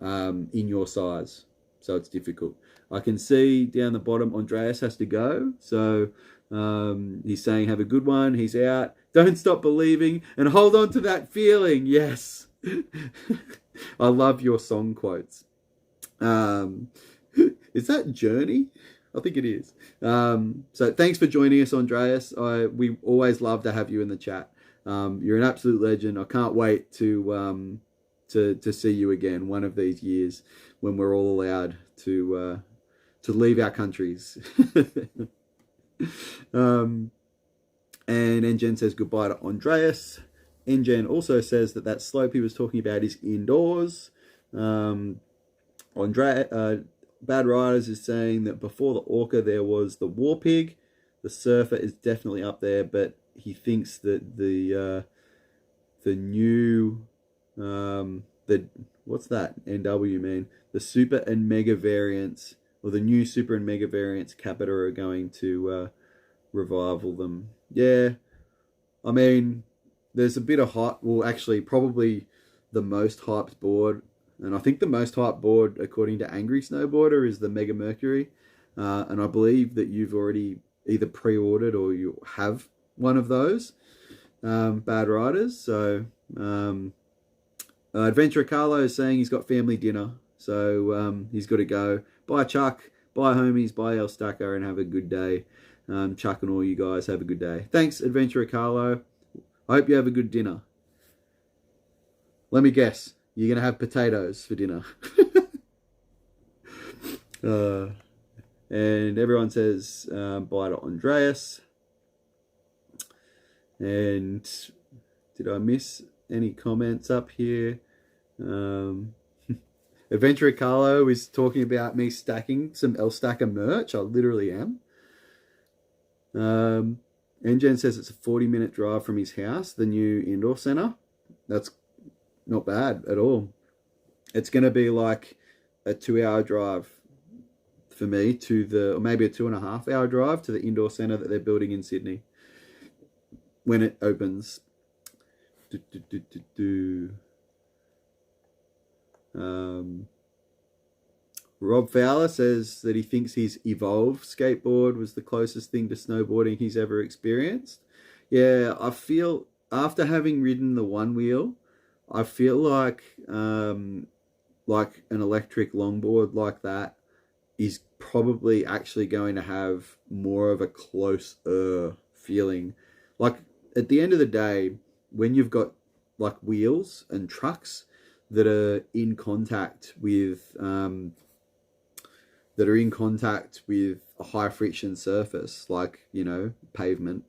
in your size. So it's difficult. I can see down the bottom, Andreas has to go. So he's saying, have a good one. He's out. Don't stop believing and hold on to that feeling. Yes. I love your song quotes. Is that Journey? I think it is. So thanks for joining us, Andreas. We always love to have you in the chat. You're an absolute legend. I can't wait to see you again one of these years when we're all allowed to leave our countries. And Engen says goodbye to Andreas. Engen also says that slope he was talking about is indoors. Bad Riders is saying that before the Orca there was the War Pig. The Surfer is definitely up there, but he thinks that the new what's that NW mean? The Super and Mega variants, or the new Super and Mega variants Capita are going to revival them. Yeah, I mean, there's a bit of hype. Well, actually, probably the most hyped board, and I think the most hyped board, according to Angry Snowboarder, is the Mega Mercury. And I believe that you've already either pre-ordered or you have one of those, Bad Riders. So, Adventurer Carlo is saying he's got family dinner, so he's got to go. Bye, Chuck. Bye, homies. Bye, El Stacker, and have a good day. Chuck and all you guys, have a good day. Thanks, Adventurer Carlo. I hope you have a good dinner. Let me guess. You're going to have potatoes for dinner. And everyone says bye to Andreas. And did I miss any comments up here? Adventurer Carlo is talking about me stacking some El Stacker merch. I literally am. Engen says it's a 40-minute drive from his house, the new indoor center. That's not bad at all. It's going to be like a 2-hour drive for me or maybe a 2.5-hour drive to the indoor center that they're building in Sydney when it opens. Rob Fowler says that he thinks his Evolve skateboard was the closest thing to snowboarding he's ever experienced. Yeah, I feel, after having ridden the one wheel, I feel like an electric longboard like that is probably actually going to have more of a closer feeling. Like, at the end of the day, when you've got like wheels and trucks that are in contact with a high friction surface, like, pavement,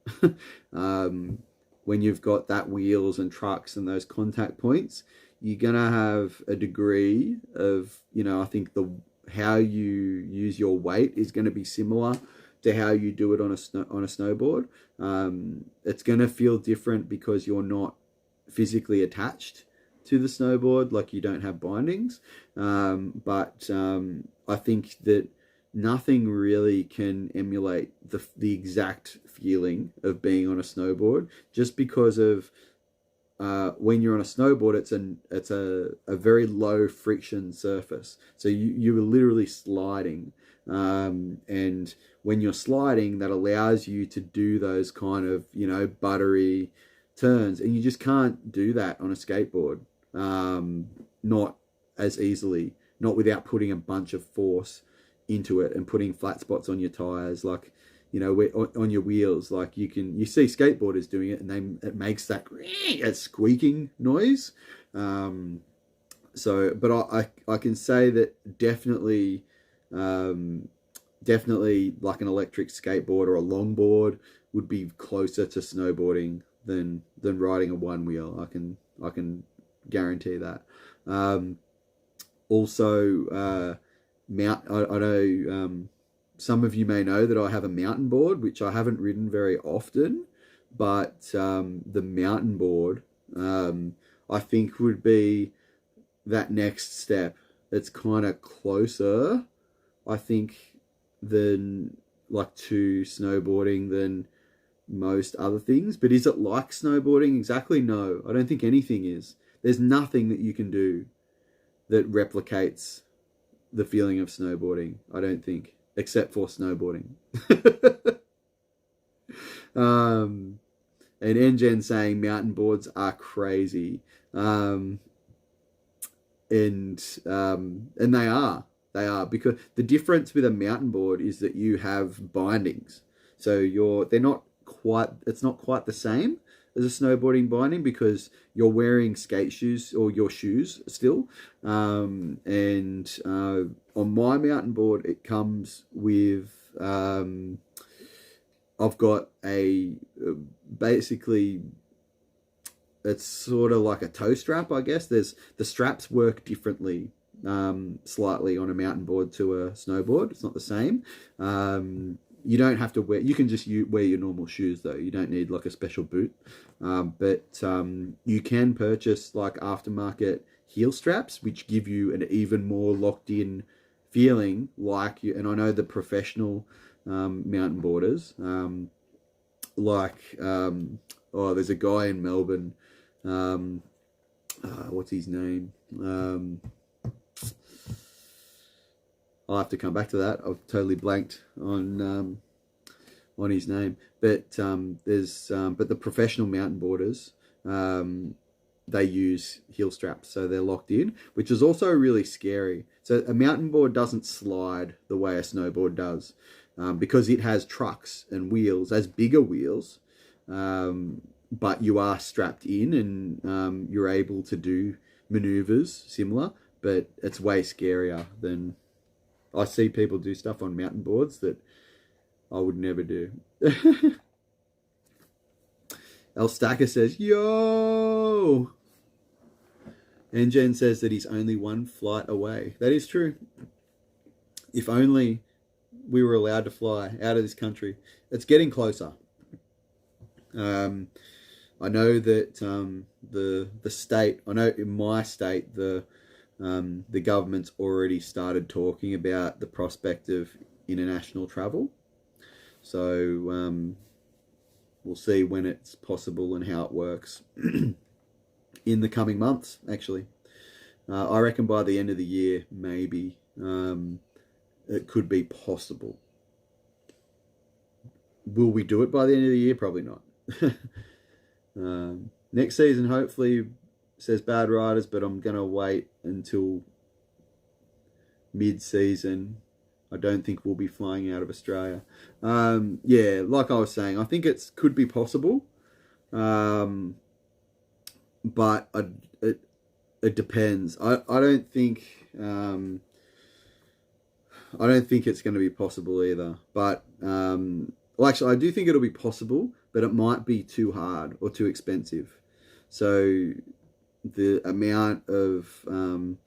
when you've got that wheels and trucks and those contact points, you're gonna have a degree of, I think how you use your weight is going to be similar to how you do it on a snowboard. It's going to feel different because you're not physically attached to the snowboard, like you don't have bindings. But I think that nothing really can emulate the exact feeling of being on a snowboard, just because of when you're on a snowboard, it's a very low friction surface, so you're literally sliding, and when you're sliding, that allows you to do those kind of buttery turns, and you just can't do that on a skateboard, not as easily, not without putting a bunch of force into it and putting flat spots on your tires, like on your wheels. Like you see skateboarders doing it, and it makes that squeaking noise. But I can say that definitely like an electric skateboard or a longboard would be closer to snowboarding than riding a one wheel. I can guarantee that. Also, I know some of you may know that I have a mountain board, which I haven't ridden very often, but the mountain board, I think, would be that next step. It's kind of closer, I think, than to snowboarding than most other things. But is it like snowboarding exactly? No, I don't think anything is. There's nothing that you can do that replicates the feeling of snowboarding, I don't think, except for snowboarding. And Engen saying mountain boards are crazy. And they are, because the difference with a mountain board is that you have bindings. So it's not quite the same. as a snowboarding binding because you're wearing skate shoes or your shoes still. And on my mountain board, it comes with I've got a basically it's sort of like a toe strap, I guess. There's the straps work differently slightly on a mountain board to a snowboard. It's not the same. You don't have to wear. You can just wear your normal shoes though. You don't need like a special boot. But you can purchase like aftermarket heel straps, which give you an even more locked in feeling like you. And I know the professional mountain boarders, there's a guy in Melbourne. What's his name? I'll have to come back to that. I've totally blanked on his name. But but the professional mountain boarders, they use heel straps, so they're locked in, which is also really scary. So a mountain board doesn't slide the way a snowboard does, because it has trucks and wheels, as bigger wheels. But you are strapped in, and you're able to do maneuvers similar, but it's way scarier than I see people do stuff on mountain boards that I would never do. El Stacker says, yo! And Jen says that he's only one flight away. That is true. If only we were allowed to fly out of this country. It's getting closer. I know that the state, I know in my state, the government's already started talking about the prospect of international travel. So we'll see when it's possible and how it works in the coming months, actually. I reckon by the end of the year, maybe, it could be possible. Will we do it by the end of the year? Probably not. Next season, hopefully, says Bad Riders, but I'm going to wait until mid-season. I don't think we'll be flying out of Australia. Yeah, like I was saying, I think it could be possible. But it depends. I don't think it's going to be possible either. But well, actually, I do think it'll be possible, but it might be too hard or too expensive. So the amount of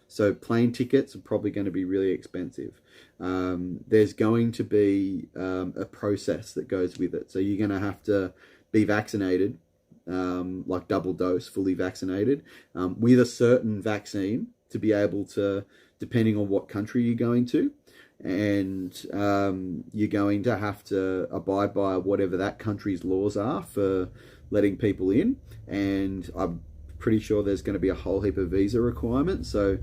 so plane tickets are probably going to be really expensive. There's going to be a process that goes with it. So you're going to have to be vaccinated, like double dose, fully vaccinated, with a certain vaccine to be able to, depending on what country you're going to. And you're going to have to abide by whatever that country's laws are for letting people in. And I'm pretty sure there's going to be a whole heap of visa requirements. So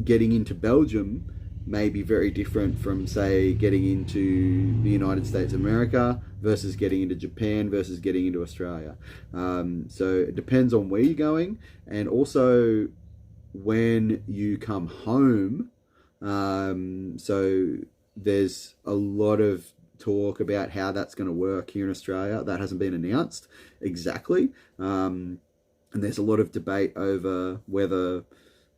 getting into Belgium may be very different from, say, getting into the United States of America versus getting into Japan versus getting into Australia. So it depends on where you're going, and also when you come home. So there's a lot of talk about how that's going to work here in Australia. That hasn't been announced exactly. And there's a lot of debate over whether,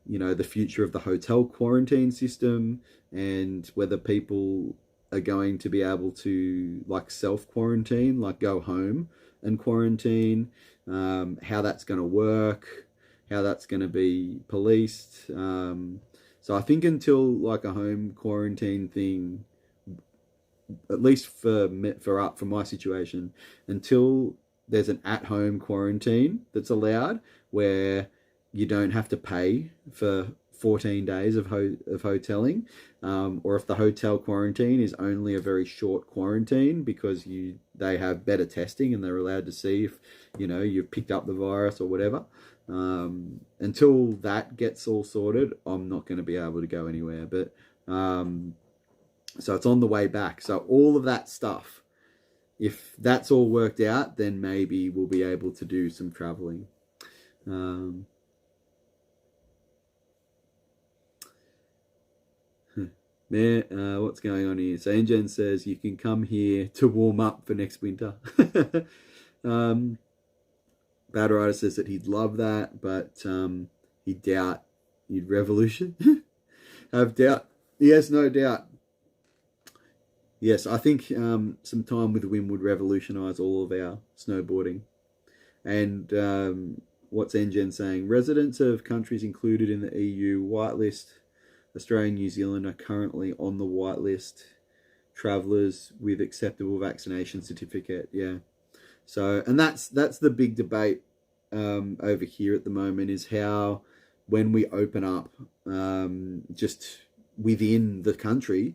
you know, the future of the hotel quarantine system and whether people are going to be able to like self-quarantine, like go home and quarantine, how that's going to work, how that's going to be policed. So I think until like a home quarantine thing, at least for my situation, until there's an at-home quarantine that's allowed where you don't have to pay for 14 days of hoteling, or if the hotel quarantine is only a very short quarantine because they have better testing and they're allowed to see if, you know, you've picked up the virus or whatever. Until that gets all sorted, I'm not going to be able to go anywhere. But so it's on the way back. So all of that stuff, if that's all worked out, then maybe we'll be able to do some traveling. What's going on here? So Engen says you can come here to warm up for next winter. Bad Rider says that he'd love that, but he'd doubt you'd revolution. Have doubt. Yes, no doubt. Yes, I think some time with the wind would revolutionise all of our snowboarding. And what's NGen saying? Residents of countries included in the EU whitelist, Australia and New Zealand are currently on the whitelist. Travellers with acceptable vaccination certificate. Yeah. So, and that's the big debate over here at the moment, is how, when we open up just within the country,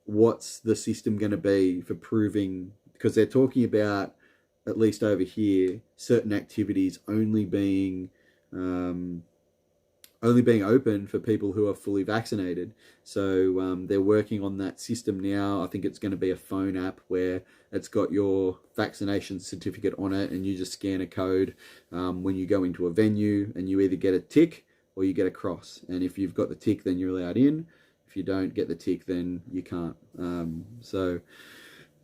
what's the system going to be for proving, because they're talking about, at least over here, certain activities only being open for people who are fully vaccinated. So they're working on that system now. I think it's going to be a phone app where it's got your vaccination certificate on it, and you just scan a code when you go into a venue, and you either get a tick or you get a cross. And if you've got the tick, then you're allowed in. If you don't get the tick, then you can't.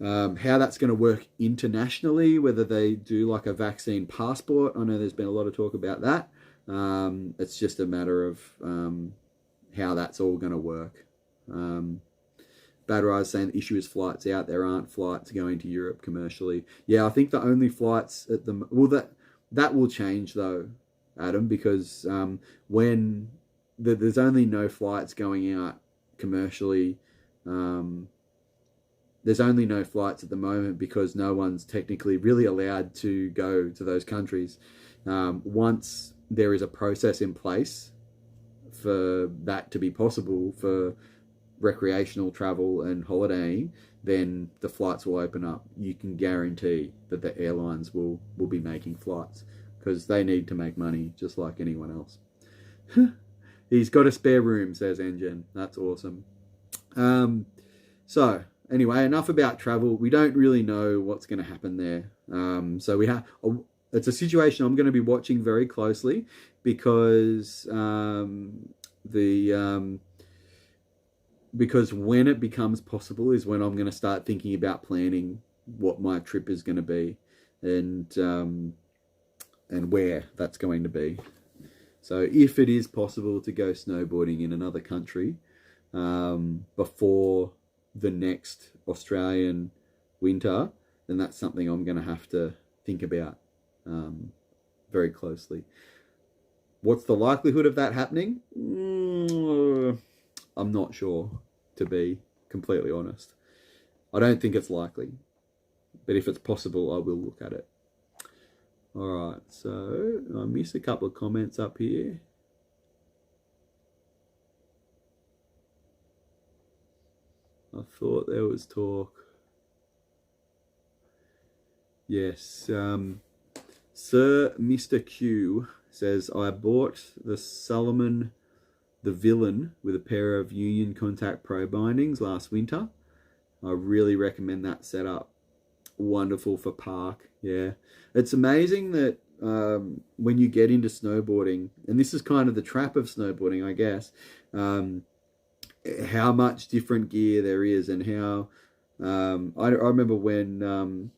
How that's going to work internationally, whether they do like a vaccine passport, I know there's been a lot of talk about that. It's just a matter of how that's all going to work. Bad Rise saying the issue is flights out. There aren't flights going to Europe commercially. Yeah, I think the only flights at the... Well, that will change though, Adam, because when there's only no flights going out commercially, there's only no flights at the moment because no one's technically really allowed to go to those countries. Once there is a process in place for that to be possible for recreational travel and holidaying, then the flights will open up. You can guarantee that the airlines will be making flights because they need to make money just like anyone else. He's got a spare room, says Engen. That's awesome. So anyway, enough about travel. We don't really know what's going to happen there. So it's a situation I'm going to be watching very closely because because when it becomes possible is when I'm going to start thinking about planning what my trip is going to be and where that's going to be. So if it is possible to go snowboarding in another country before the next Australian winter, then that's something I'm going to have to think about very closely. What's the likelihood of that happening? I'm not sure, to be completely honest. I don't think it's likely, but if it's possible, I will look at it. Alright, so I missed a couple of comments up here. I thought there was talk. Yes, Sir Mr. Q says, I bought the Solomon the Villain with a pair of Union Contact Pro bindings last winter. I really recommend that setup. Wonderful for park. Yeah, it's amazing that when you get into snowboarding, and this is kind of the trap of snowboarding, I guess, how much different gear there is, and how I remember when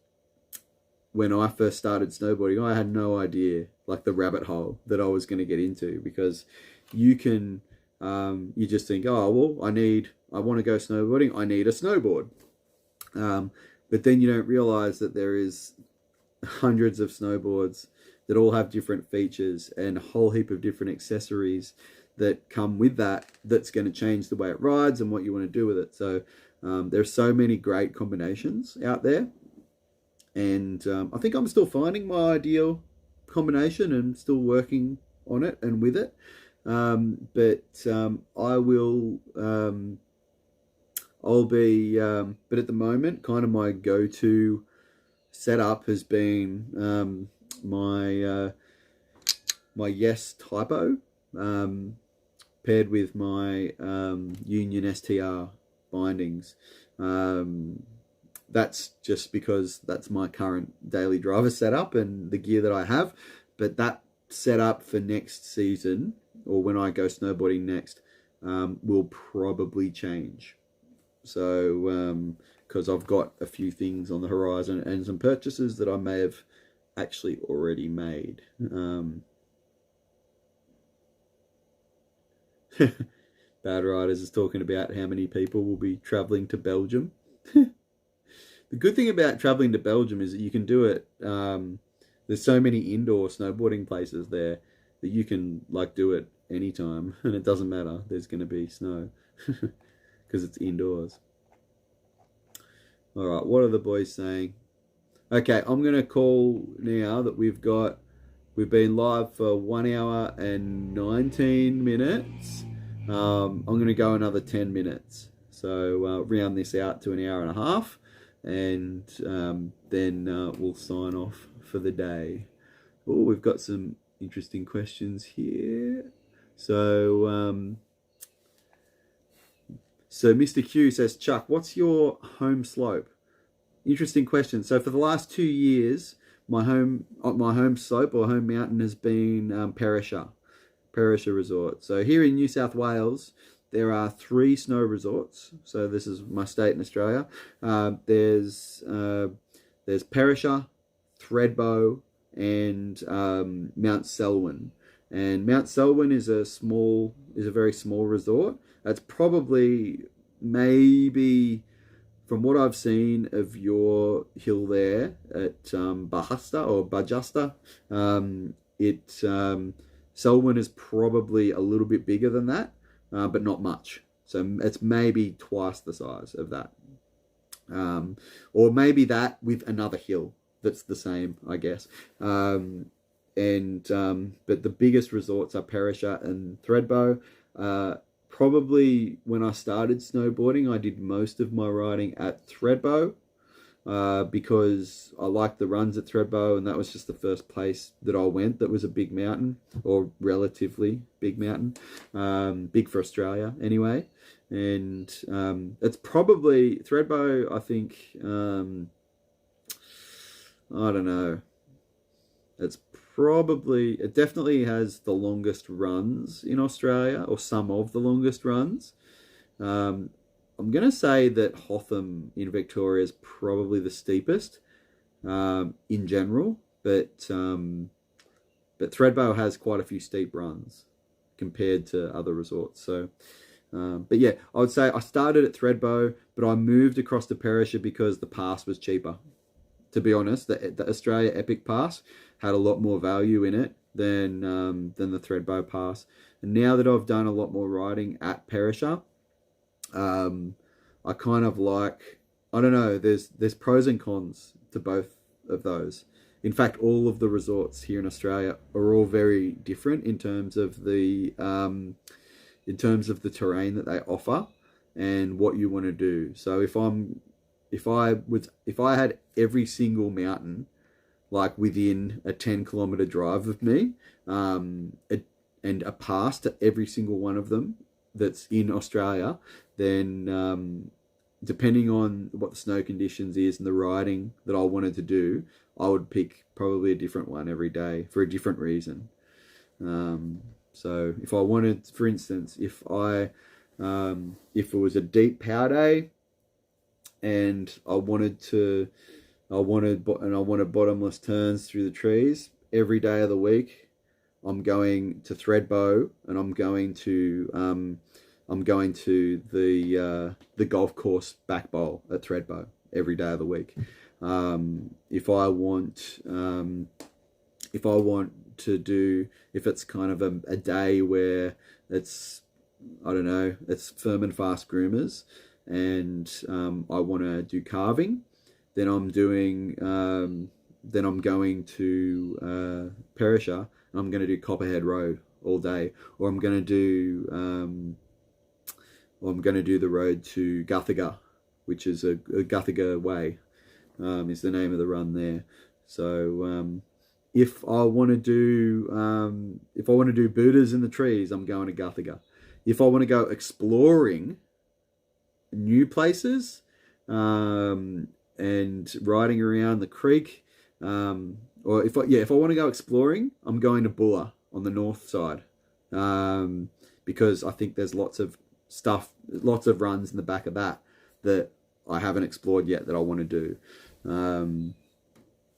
I first started snowboarding, I had no idea, like, the rabbit hole that I was going to get into, because you can you just think, oh well, I want to go snowboarding, I need a snowboard. But then you don't realize that there is hundreds of snowboards that all have different features and a whole heap of different accessories that come with that, that's going to change the way it rides and what you want to do with it. So there's so many great combinations out there. And I think I'm still finding my ideal combination and still working on it and with it. But at the moment, kind of my go-to setup has been my Yes Typo, paired with my Union STR bindings. That's just because that's my current daily driver setup and the gear that I have. But that setup for next season, or when I go snowboarding next, will probably change. So, because I've got a few things on the horizon and some purchases that I may have actually already made. Bad Riders is talking about how many people will be traveling to Belgium. The good thing about traveling to Belgium is that you can do it. There's so many indoor snowboarding places there that you can like do it anytime, and it doesn't matter. There's going to be snow because it's indoors. All right, what are the boys saying? Okay, I'm going to call now that we've been live for 1 hour and 19 minutes. I'm going to go another 10 minutes. So round this out to an hour and a half. And then we'll sign off for the day. Oh, we've got some interesting questions here. So Mr. Q says, Chuck, what's your home slope? Interesting question. So for the last 2 years, my home slope or home mountain has been Perisher Resort. So here in New South Wales, there are 3 snow resorts. So this is my state in Australia. There's Perisher, Thredbo, and Mount Selwyn. And Mount Selwyn is a very small resort. That's probably maybe, from what I've seen of your hill there at Bajusta, Selwyn is probably a little bit bigger than that, but not much. So it's maybe twice the size of that. Or maybe that with another hill that's the same, I guess. But the biggest resorts are Perisher and Thredbo. Probably when I started snowboarding, I did most of my riding at Thredbo because I liked the runs at Thredbo, and that was just the first place that I went that was a big mountain, or relatively big mountain, big for Australia anyway. And it's probably Thredbo, I think, I don't know, it definitely has the longest runs in Australia, or some of the longest runs. I'm going to say that Hotham in Victoria is probably the steepest in general, but Thredbo has quite a few steep runs compared to other resorts. So, but yeah, I would say I started at Thredbo, but I moved across to Perisher because the pass was cheaper. To be honest, the Australia Epic Pass had a lot more value in it than the Thredbo Pass. And now that I've done a lot more riding at Perisher, I kind of like, I don't know, there's pros and cons to both of those. In fact, all of the resorts here in Australia are all very different in terms of the terrain that they offer and what you want to do. So if I had every single mountain like within a 10-kilometer drive of me, and a pass to every single one of them that's in Australia, then depending on what the snow conditions is and the riding that I wanted to do, I would pick probably a different one every day for a different reason. So if I wanted, for instance, if it was a deep power day and I wanted bottomless turns through the trees every day of the week, I'm going to Thredbo, and I'm going to the golf course back bowl at Thredbo every day of the week. If it's kind of a day where it's, I don't know, it's firm and fast groomers, and I want to do carving, then I'm going to Perisher, and I'm going to do Copperhead Road all day, or I'm going to do the road to Guthaga, which is a Guthaga Way, is the name of the run there. So if I want to do Buddhas in the trees, I'm going to Guthaga. If I want to go exploring new places and riding around the creek, or if I want to go exploring, I'm going to Bulla on the north side, because I think there's lots of runs in the back of that I haven't explored yet that I want to do.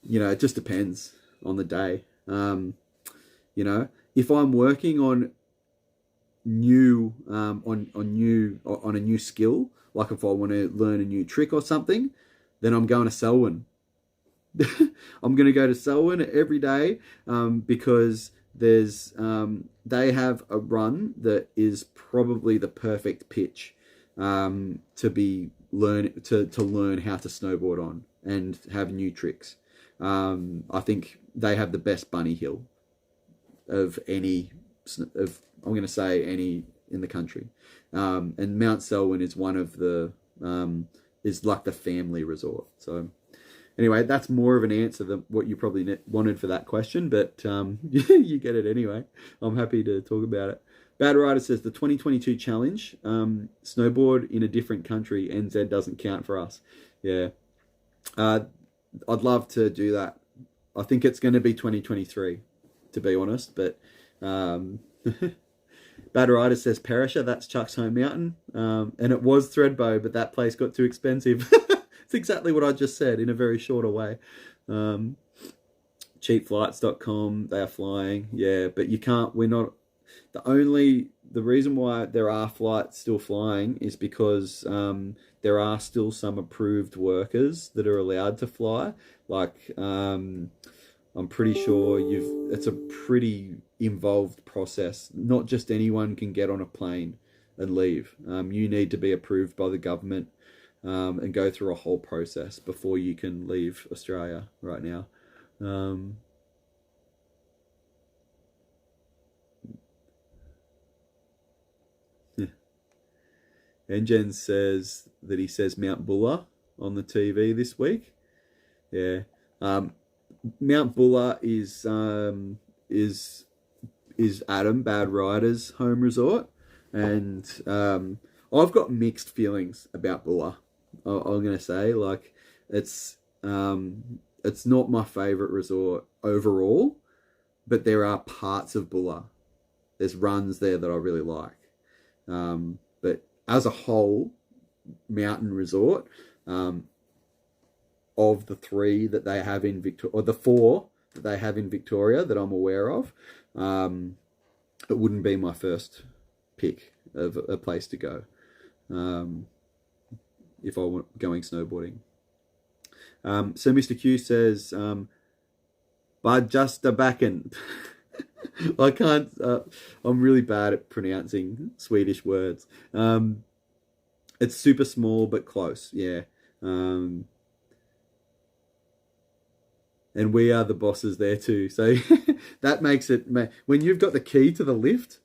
It just depends. on the day. You know, if I'm working on new on a new skill, like if I want to learn a new trick or something, then I'm going to Selwyn. I'm going to go to Selwyn every day because there's they have a run that is probably the perfect pitch to learn how to snowboard on and have new tricks. I think they have the best bunny hill of any I'm going to say any in the country, and Mount Selwyn is one of the is like the family resort. So anyway, that's more of an answer than what you probably wanted for that question, but you get it anyway. I'm happy to talk about it. Bad Rider says the 2022 challenge, snowboard in a different country, NZ doesn't count for us. Yeah, I'd love to do that. I think it's going to be 2023, to be honest, but Bad Rider says Perisher, that's Chuck's home mountain, and it was Threadbow, but that place got too expensive. It's exactly what I just said in a very shorter way. Cheapflights.com, they are flying. Yeah, but you can't, we're not, the reason why there are flights still flying is because there are still some approved workers that are allowed to fly. Like, I'm pretty sure it's a pretty involved process. Not just anyone can get on a plane and leave. You need to be approved by the government. And go through a whole process before you can leave Australia right now. Engen says that he says Mount Buller on the TV this week. Yeah, Mount Buller is Adam Bad Rider's home resort, and I've got mixed feelings about Buller. I'm gonna say, like, it's not my favorite resort overall, but there are parts of Buller. There's runs there that I really like, but as a whole, mountain resort, of the three that they have in Victoria, or the four that they have in Victoria that I'm aware of, it wouldn't be my first pick of a place to go. If I were going snowboarding. So Mr. Q says, but just a backen. I can't, I'm really bad at pronouncing Swedish words. It's super small, but close. Yeah. And we are the bosses there too. So that makes it, when you've got the key to the lift,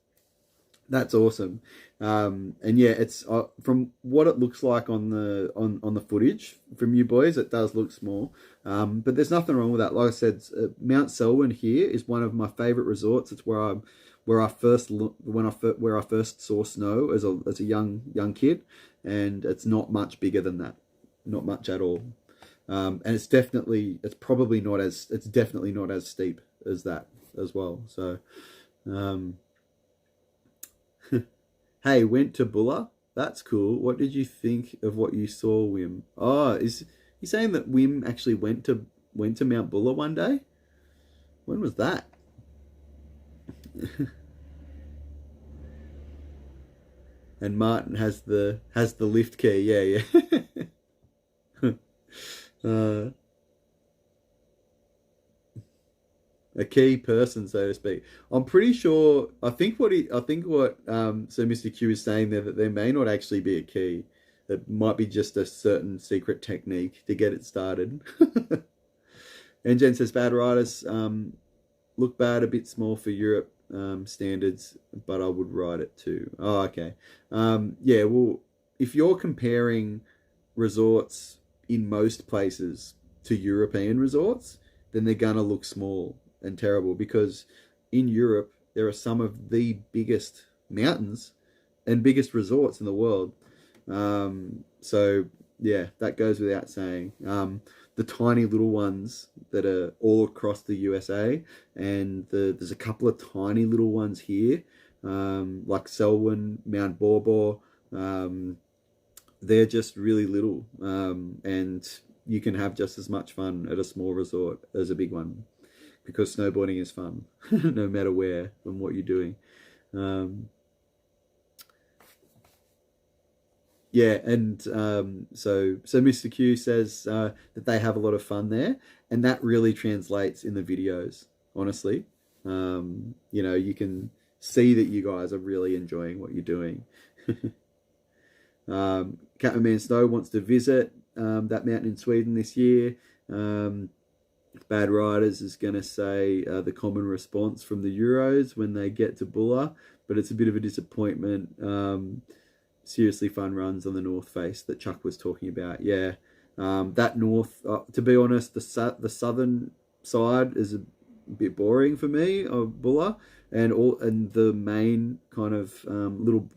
that's awesome. And yeah, it's from what it looks like on the footage from you boys, it does look small. But there's nothing wrong with that. Like I said, Mount Selwyn here is one of my favorite resorts. It's where I first saw snow as a young kid, and it's not much bigger than that, not much at all. And it's definitely not as steep as that as well. So. Hey, went to Buller. That's cool. What did you think of what you saw, Wim? Oh, is he saying that Wim actually went to Mount Buller one day? When was that? And Martin has the lift key. Yeah. A key person, so to speak. I'm pretty sure. I think what so Mr. Q is saying there, that there may not actually be a key. It might be just a certain secret technique to get it started. And Jen says Bad Riders look bad, a bit small for Europe standards, but I would ride it too. Oh, okay. Yeah. Well, if you're comparing resorts in most places to European resorts, then they're gonna look small and terrible, because in Europe there are some of the biggest mountains and biggest resorts in the world. So yeah, that goes without saying. The tiny little ones that are all across the USA, and there's a couple of tiny little ones here, like Selwyn, Mount Borbor. They're just really little, and you can have just as much fun at a small resort as a big one. because snowboarding is fun, no matter where and what you're doing. Yeah, and so Mr. Q says that they have a lot of fun there, and that really translates in the videos. Honestly, you can see that you guys are really enjoying what you're doing. Catman Snow wants to visit that mountain in Sweden this year. Bad Riders is going to say the common response from the Euros when they get to Bulla, but it's a bit of a disappointment. Seriously fun runs on the North Face that Chuck was talking about. Yeah, that north, to be honest, the southern side is a bit boring for me of Bulla, and the main kind of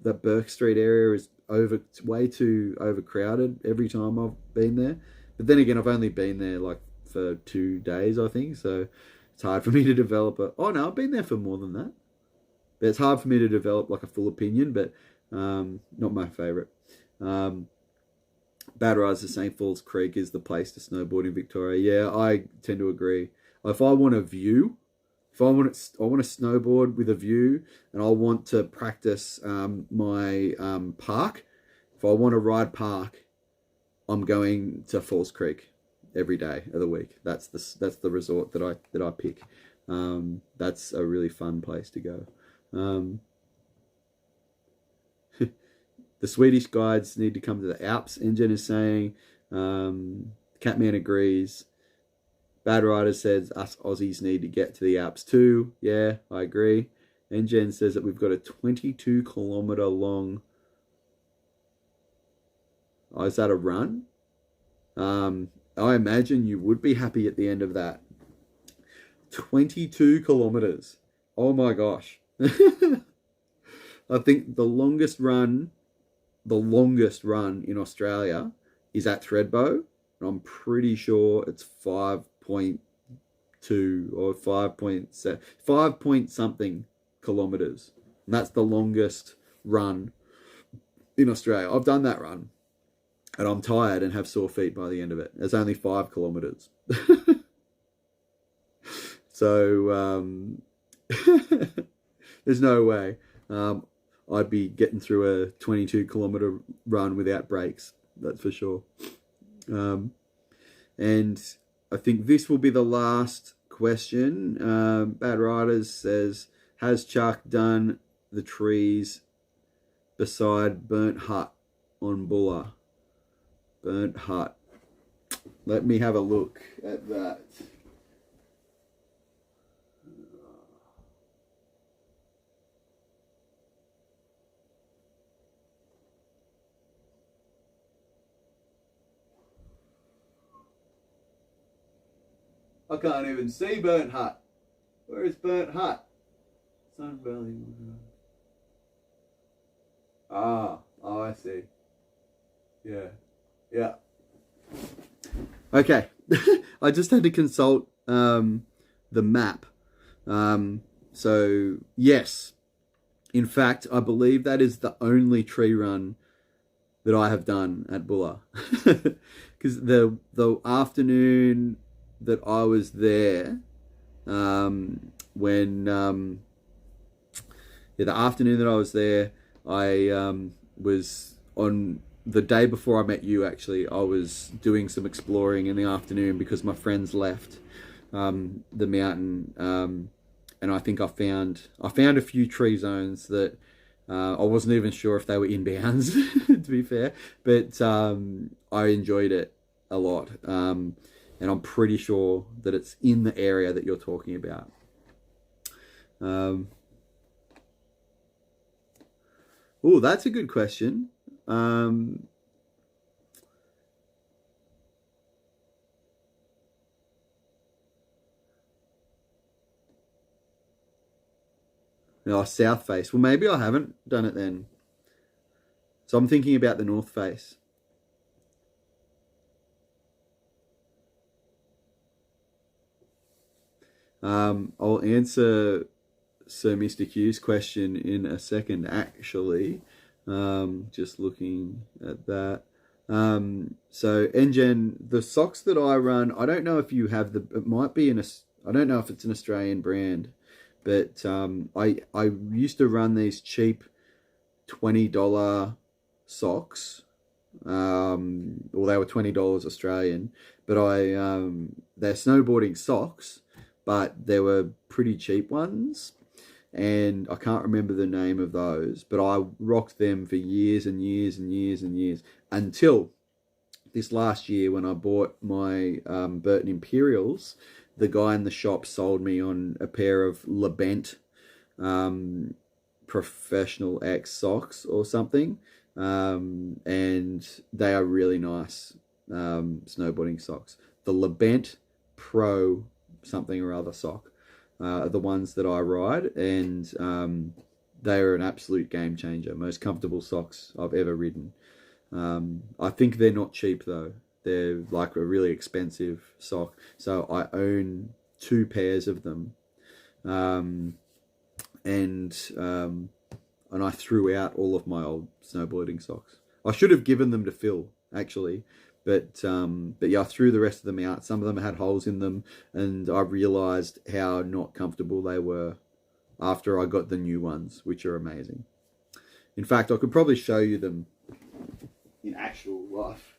that Burke Street area is way too overcrowded every time I've been there. But then again, I've only been there like for 2 days, I think, so it's hard for me to develop I've been there for more than that. But it's hard for me to develop like a full opinion, but not my favourite. Bad Rise is saying Falls Creek is the place to snowboard in Victoria. Yeah, I tend to agree. If I want a view, if I want to snowboard with a view, and I want to practice my park, if I want to ride park, I'm going to Falls Creek every day of the week. That's the resort that I pick. That's a really fun place to go. The Swedish guides need to come to the Alps, Engine is saying. Catman agrees. Bad Rider says us Aussies need to get to the Alps too. Yeah, I agree. Engine says that we've got a 22-kilometer long... Oh, is that a run? I imagine you would be happy at the end of that. 22 kilometers. Oh my gosh. I think the longest run in Australia is at Thredbo. And I'm pretty sure it's 5.2 or 5.7, 5 point something kilometers. And that's the longest run in Australia. I've done that run. And I'm tired and have sore feet by the end of it. It's only 5 kilometers. So, there's no way I'd be getting through a 22-kilometer run without breaks. That's for sure. And I think this will be the last question. Bad Riders says, has Chuck done the trees beside Burnt Hut on Bulla? Burnt Hut. Let me have a look at that. I can't even see Burnt Hut. Where is Burnt Hut? Sun Valley. Oh, I see. Yeah. Okay. I just had to consult the map. So, yes. In fact, I believe that is the only tree run that I have done at Bulla. Because the afternoon that I was there, the afternoon that I was there, I was on the day before I met you. Actually, I was doing some exploring in the afternoon because my friends left the mountain, and I think I found a few tree zones that I wasn't even sure if they were in bounds, to be fair, but I enjoyed it a lot. And I'm pretty sure that it's in the area that you're talking about. Oh, that's a good question. South Face. Well, maybe I haven't done it then. So I'm thinking about the North Face. I'll answer Sir Mr. Q's question in a second, actually. Just looking at that. So, Engen, the socks that I run, I don't know if you have it might be in I don't know if it's an Australian brand, but I used to run these cheap $20 socks. Well, they were $20 Australian, but they're snowboarding socks, but they were pretty cheap ones, and I can't remember the name of those, but I rocked them for years and years and years and years until this last year when I bought my Burton Imperials. The guy in the shop sold me on a pair of Lebent Professional X socks or something, and they are really nice snowboarding socks. The Lebent Pro something or other sock are the ones that I ride, and they are an absolute game changer. Most comfortable socks I've ever ridden. I think they're not cheap though. They're like a really expensive sock. So I own 2 pairs of them. And I threw out all of my old snowboarding socks. I should have given them to Phil, actually. But yeah, I threw the rest of them out. Some of them had holes in them, and I realised how not comfortable they were after I got the new ones, which are amazing. In fact, I could probably show you them in actual life.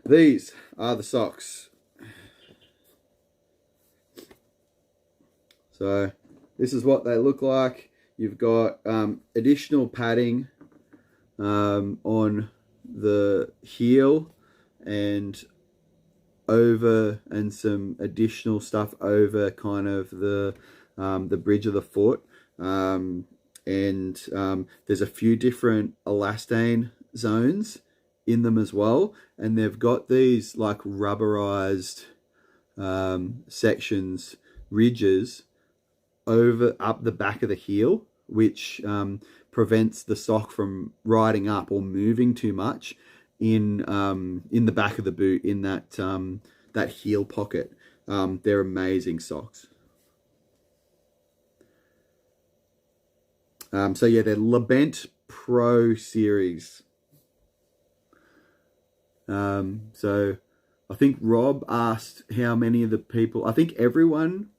These are the socks. So this is what they look like. You've got additional padding on the heel and over, and some additional stuff over kind of the bridge of the foot, and there's a few different elastane zones in them as well, and they've got these like rubberized sections, ridges over up the back of the heel, which prevents the sock from riding up or moving too much in the back of the boot, in that heel pocket. They're amazing socks. So yeah, they're Lebent Pro series. So I think Rob asked how many of the people, I think everyone,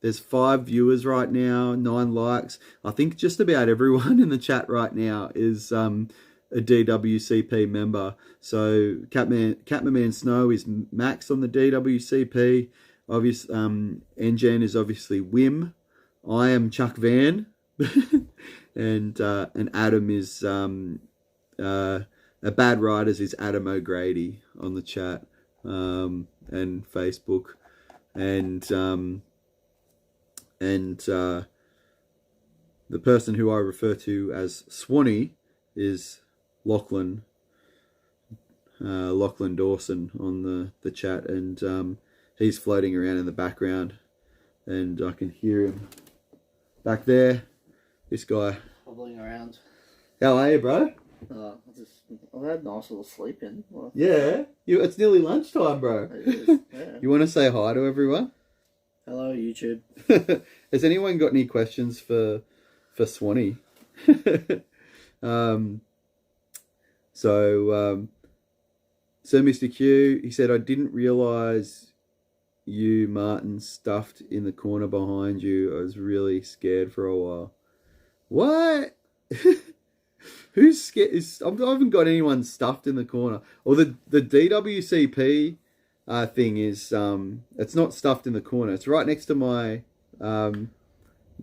there's 5 viewers right now, 9 likes. I think just about everyone in the chat right now is a DWCP member. So Catman Snow is Max on the DWCP. Obviously, NGen is obviously Wim. I am Chuck Van. and Adam is a Bad Riders is Adam O'Grady on the chat and Facebook, and the person who I refer to as Swanee is Lachlan Dawson on the chat, and he's floating around in the background, and I can hear him back there. This guy Hobbling around. How are you, bro? I've had a nice little sleep in. Well, yeah, it's nearly lunchtime, bro. It is, yeah. You want to say hi to everyone? Hello, YouTube. Has anyone got any questions for Swanee? So Mr. Q, he said, I didn't realise you, Martin, stuffed in the corner behind you. I was really scared for a while. What? Who's scared? I haven't got anyone stuffed in the corner. Or the DWCP thing is, it's not stuffed in the corner. It's right next to my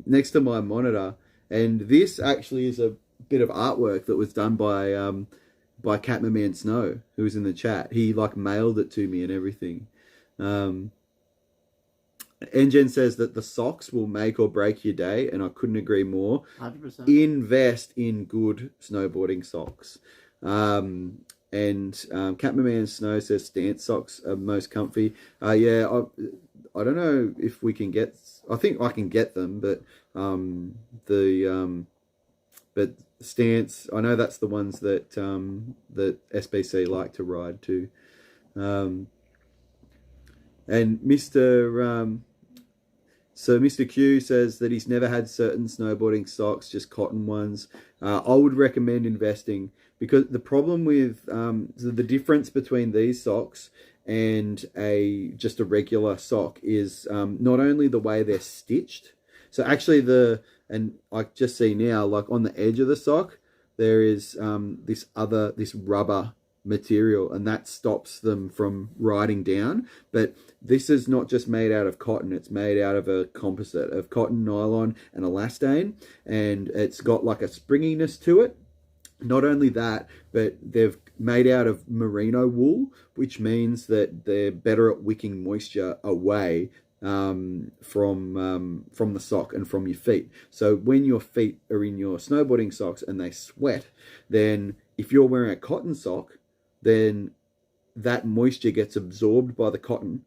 monitor. And this actually is a bit of artwork that was done by Catman Snow, who was in the chat. He like mailed it to me and everything. Engen says that the socks will make or break your day, and I couldn't agree more. 100%. Invest in good snowboarding socks. And Catman Snow says stance socks are most comfy. Yeah, I don't know if we can get. I think I can get them, but but stance. I know that's the ones that that SBC like to ride to. And Mr. So Mr. Q says that he's never had certain snowboarding socks, just cotton ones. I would recommend investing because the problem with the difference between these socks and just a regular sock is not only the way they're stitched. So actually and I just see now, like on the edge of the sock, there is this rubber material, and that stops them from riding down. But this is not just made out of cotton, it's made out of a composite of cotton, nylon and elastane, and it's got like a springiness to it. Not only that, but they've made out of merino wool, which means that they're better at wicking moisture away from the sock and from your feet. So when your feet are in your snowboarding socks and they sweat, then if you're wearing a cotton sock, then that moisture gets absorbed by the cotton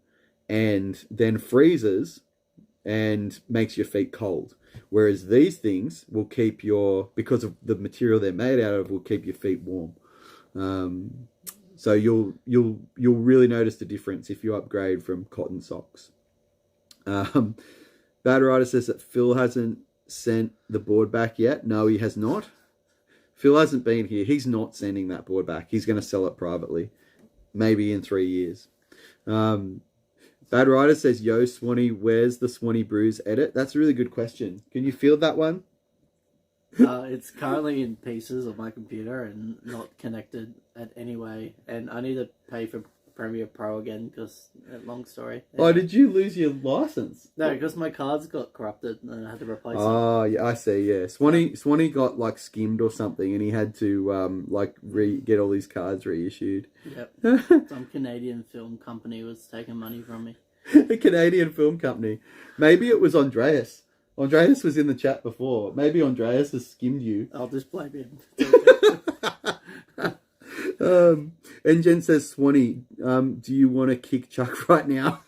and then freezes and makes your feet cold. Whereas these things will keep because of the material they're made out of, will keep your feet warm. So you'll really notice the difference if you upgrade from cotton socks. Bad Rider says that Phil hasn't sent the board back yet. No, he has not. Phil hasn't been here. He's not sending that board back. He's going to sell it privately, maybe in 3 years. Bad Rider says, yo, Swanee, where's the Swanee Brews edit? That's a really good question. Can you field that one? It's currently in pieces of my computer and not connected at any way. And I need to pay for Premiere Pro again because, long story. Yeah. Oh, did you lose your license? No, because my cards got corrupted and I had to replace them. Oh, yeah, I see, yeah. Swanee got, like, skimmed or something, and he had to, get all his cards reissued. Yep. Some Canadian film company was taking money from me. A Canadian film company. Maybe it was Andreas. Andreas was in the chat before. Maybe Andreas has skimmed you. I'll just blame him. And Jen says, Swanee, do you want to kick Chuck right now?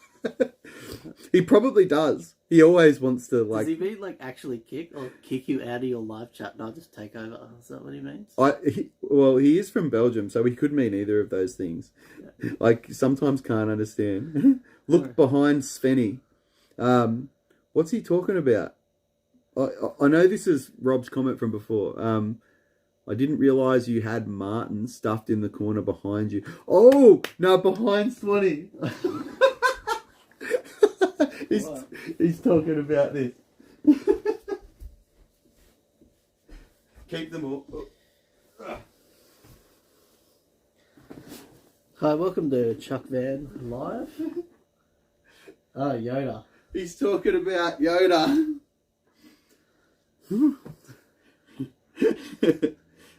He probably does. He always wants to, like... Does he mean, like, actually kick or kick you out of your live chat and I'll just take over? Is that what he means? He is from Belgium, so he could mean either of those things. Yeah. Like, sometimes can't understand. Look behind Svenny. What's he talking about? I know this is Rob's comment from before. I didn't realise you had Martin stuffed in the corner behind you. Oh, no, behind Swanee. He's talking about this. Keep them all. Hi, welcome to Chuck Van Live. Oh, Yoda. He's talking about Yoda.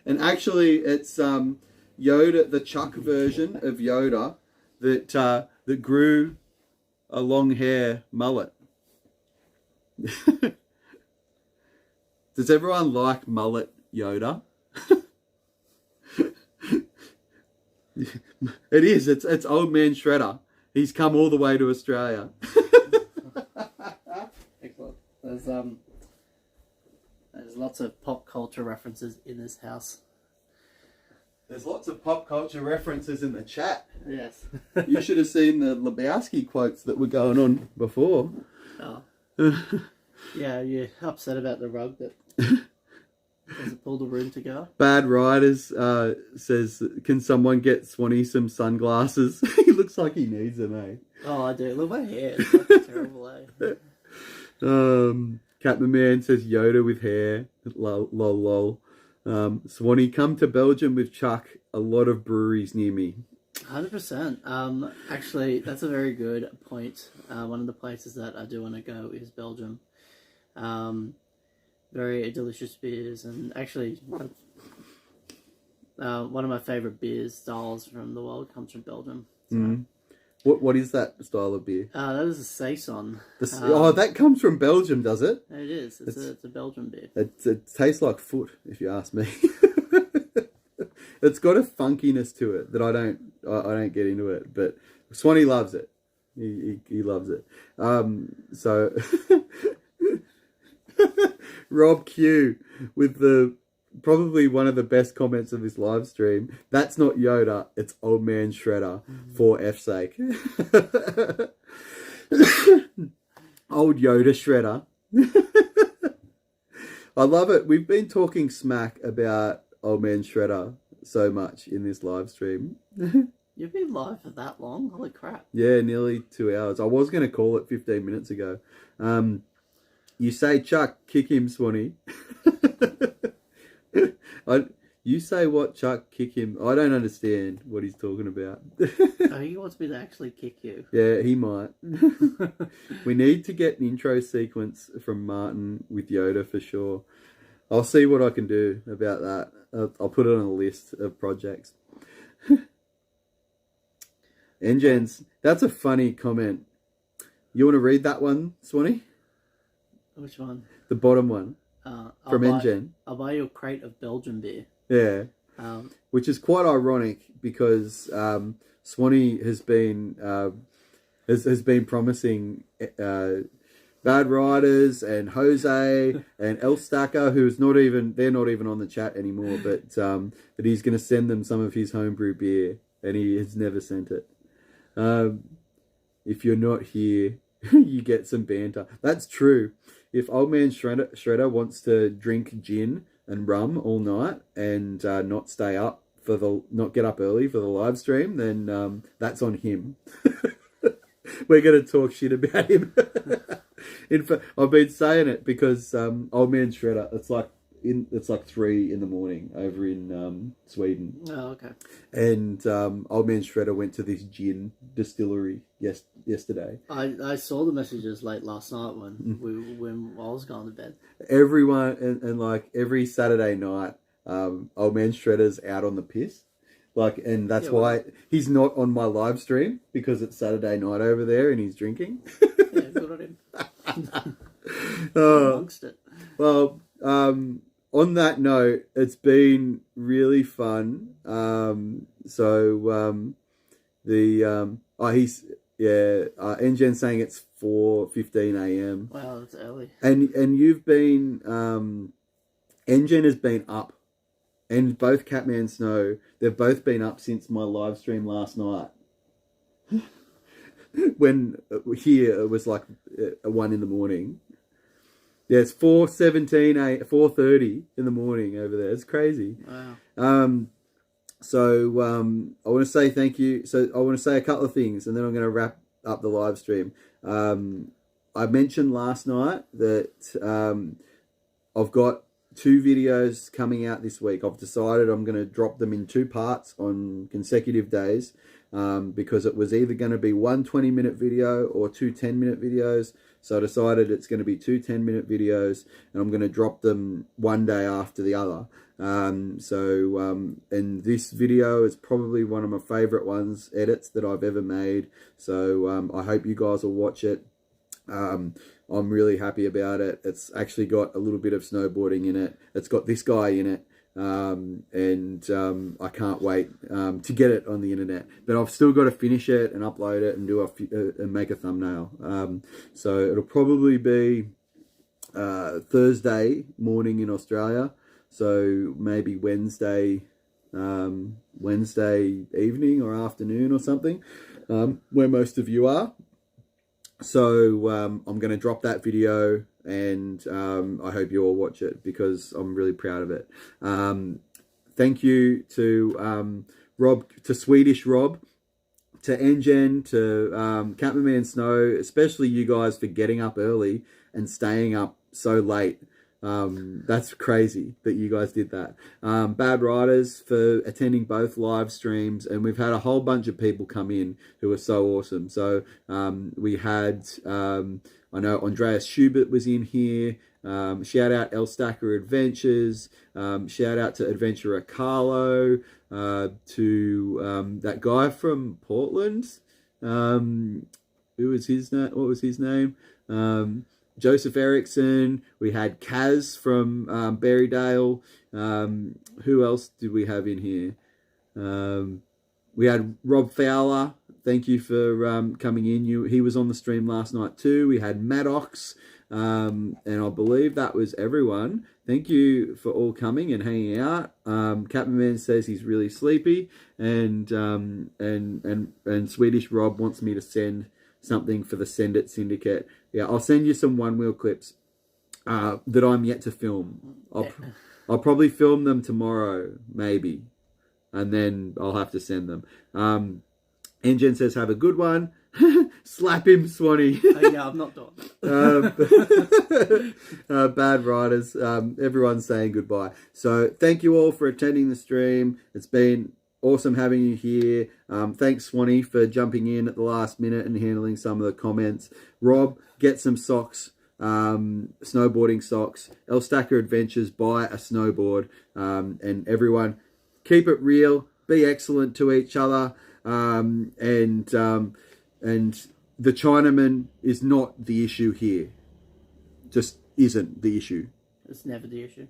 And actually, it's Yoda, the Chuck version of Yoda, that grew a long hair mullet. Does everyone like mullet Yoda? It is. It's old man Shredder. He's come all the way to Australia. Excellent. There's lots of pop culture references in this house. There's lots of pop culture references in the chat. Yes. You should have seen the Lebowski quotes that were going on before. Oh. Yeah, you're upset about the rug that doesn't pull the room together. Bad Riders says, can someone get Swanee some sunglasses? He looks like he needs them, eh? Oh, I do. Look at my hair. It's like terrible, eh? Catman Man says Yoda with hair. Lol, lol, lol. Swanee, come to Belgium with Chuck. A lot of breweries near me. 100%. Actually, that's a very good point. One of the places that I do want to go is Belgium. Very delicious beers, and actually, one of my favourite beers styles from the world comes from Belgium. So. What is that style of beer? That is a Saison. That comes from Belgium, does it? It is. It's a Belgian beer. It tastes like foot, if you ask me. It's got a funkiness to it that I don't get into it, but Swanee loves it. He loves it. So Rob Q with probably one of the best comments of this live stream. That's not Yoda, it's old man Shredder, for F's sake. Old Yoda shredder. I love it. We've been talking smack about Old Man Shredder so much in this live stream. You've been live for that long? Holy crap. Yeah, nearly 2 hours. I was going to call it 15 minutes ago. You say, Chuck, kick him, Swanee. You say what, Chuck, kick him. I don't understand what he's talking about. Oh, he wants me to actually kick you. Yeah, he might. We need to get an intro sequence from Martin with Yoda for sure. I'll see what I can do about that. I'll put it on a list of projects. Engens, that's a funny comment. You want to read that one, Swanee? Which one? The bottom one. From Engen. I'll buy you a crate of Belgian beer. Yeah. Which is quite ironic because Swanee has been promising Bad Riders and Jose and El Stacker, they're not even on the chat anymore, but that he's going to send them some of his homebrew beer, and he has never sent it. If you're not here, you get some banter. That's true. If Old Man Shredder wants to drink gin and rum all night and not get up early for the live stream, then that's on him. We're going to talk shit about him. In fact, I've been saying it because Old Man Shredder, it's like 3 in the morning over in Sweden. Oh, okay. And Old Man Shredder went to this gin distillery yesterday. I saw the messages late last night when I was going to bed. Everyone and like every Saturday night, Old Man Shredder's out on the piss. And that's why he's not on my live stream, because it's Saturday night over there and he's drinking. Yeah, good on him. Amongst it. Well, on that note, it's been really fun. Engen saying it's 4:15 a.m. Wow, that's early. And you've been, Engen has been up, and both Catman Snow, they've both been up since my live stream last night. When here it was like 1 in the morning. Yeah, it's 4:30 in the morning over there. It's crazy. Wow. I want to say thank you. So I want to say a couple of things, and then I'm going to wrap up the live stream. I mentioned last night that I've got 2 videos coming out this week. I've decided I'm going to drop them in 2 parts on consecutive days, because it was either going to be 1 20-minute video or 2 10-minute videos. So I decided it's going to be 2 10-minute videos, and I'm going to drop them one day after the other. And this video is probably one of my favorite edits that I've ever made. So I hope you guys will watch it. I'm really happy about it. It's actually got a little bit of snowboarding in it. It's got this guy in it. I can't wait to get it on the internet, but I've still got to finish it and upload it and and make a thumbnail. So it'll probably be Thursday morning in Australia, so maybe Wednesday evening or afternoon or something, where most of you are. So I'm going to drop that video, and I hope you all watch it because I'm really proud of it. Thank you to Rob, to Swedish Rob, to Engen, to Catman Snow, especially you guys for getting up early and staying up so late. That's crazy that you guys did that. Bad Riders for attending both live streams, and we've had a whole bunch of people come in who are so awesome. So we had, I know Andreas Schubert was in here. Shout out El Stacker Adventures. Shout out to Adventurer Carlo. To that guy from Portland. Who was his name? What was his name? Joseph Erickson. We had Kaz from Berrydale. Who else did we have in here? We had Rob Fowler. Thank you for coming in. He was on the stream last night too. We had Maddox. And I believe that was everyone. Thank you for all coming and hanging out. Captain Man says he's really sleepy, and Swedish Rob wants me to send something for the Send It Syndicate. Yeah, I'll send you some one wheel clips that I'm yet to film. I'll probably film them tomorrow, maybe, and then I'll have to send them. Engine says, have a good one. Slap him, Swanee. Yeah, I'm not doing it. Bad writers. Everyone's saying goodbye. So thank you all for attending the stream. It's been awesome having you here. Thanks, Swanee, for jumping in at the last minute and handling some of the comments. Rob, get some socks. Snowboarding socks. El Stacker Adventures, buy a snowboard. And everyone, keep it real. Be excellent to each other. And the Chinaman is not the issue here. Just isn't the issue. It's never the issue.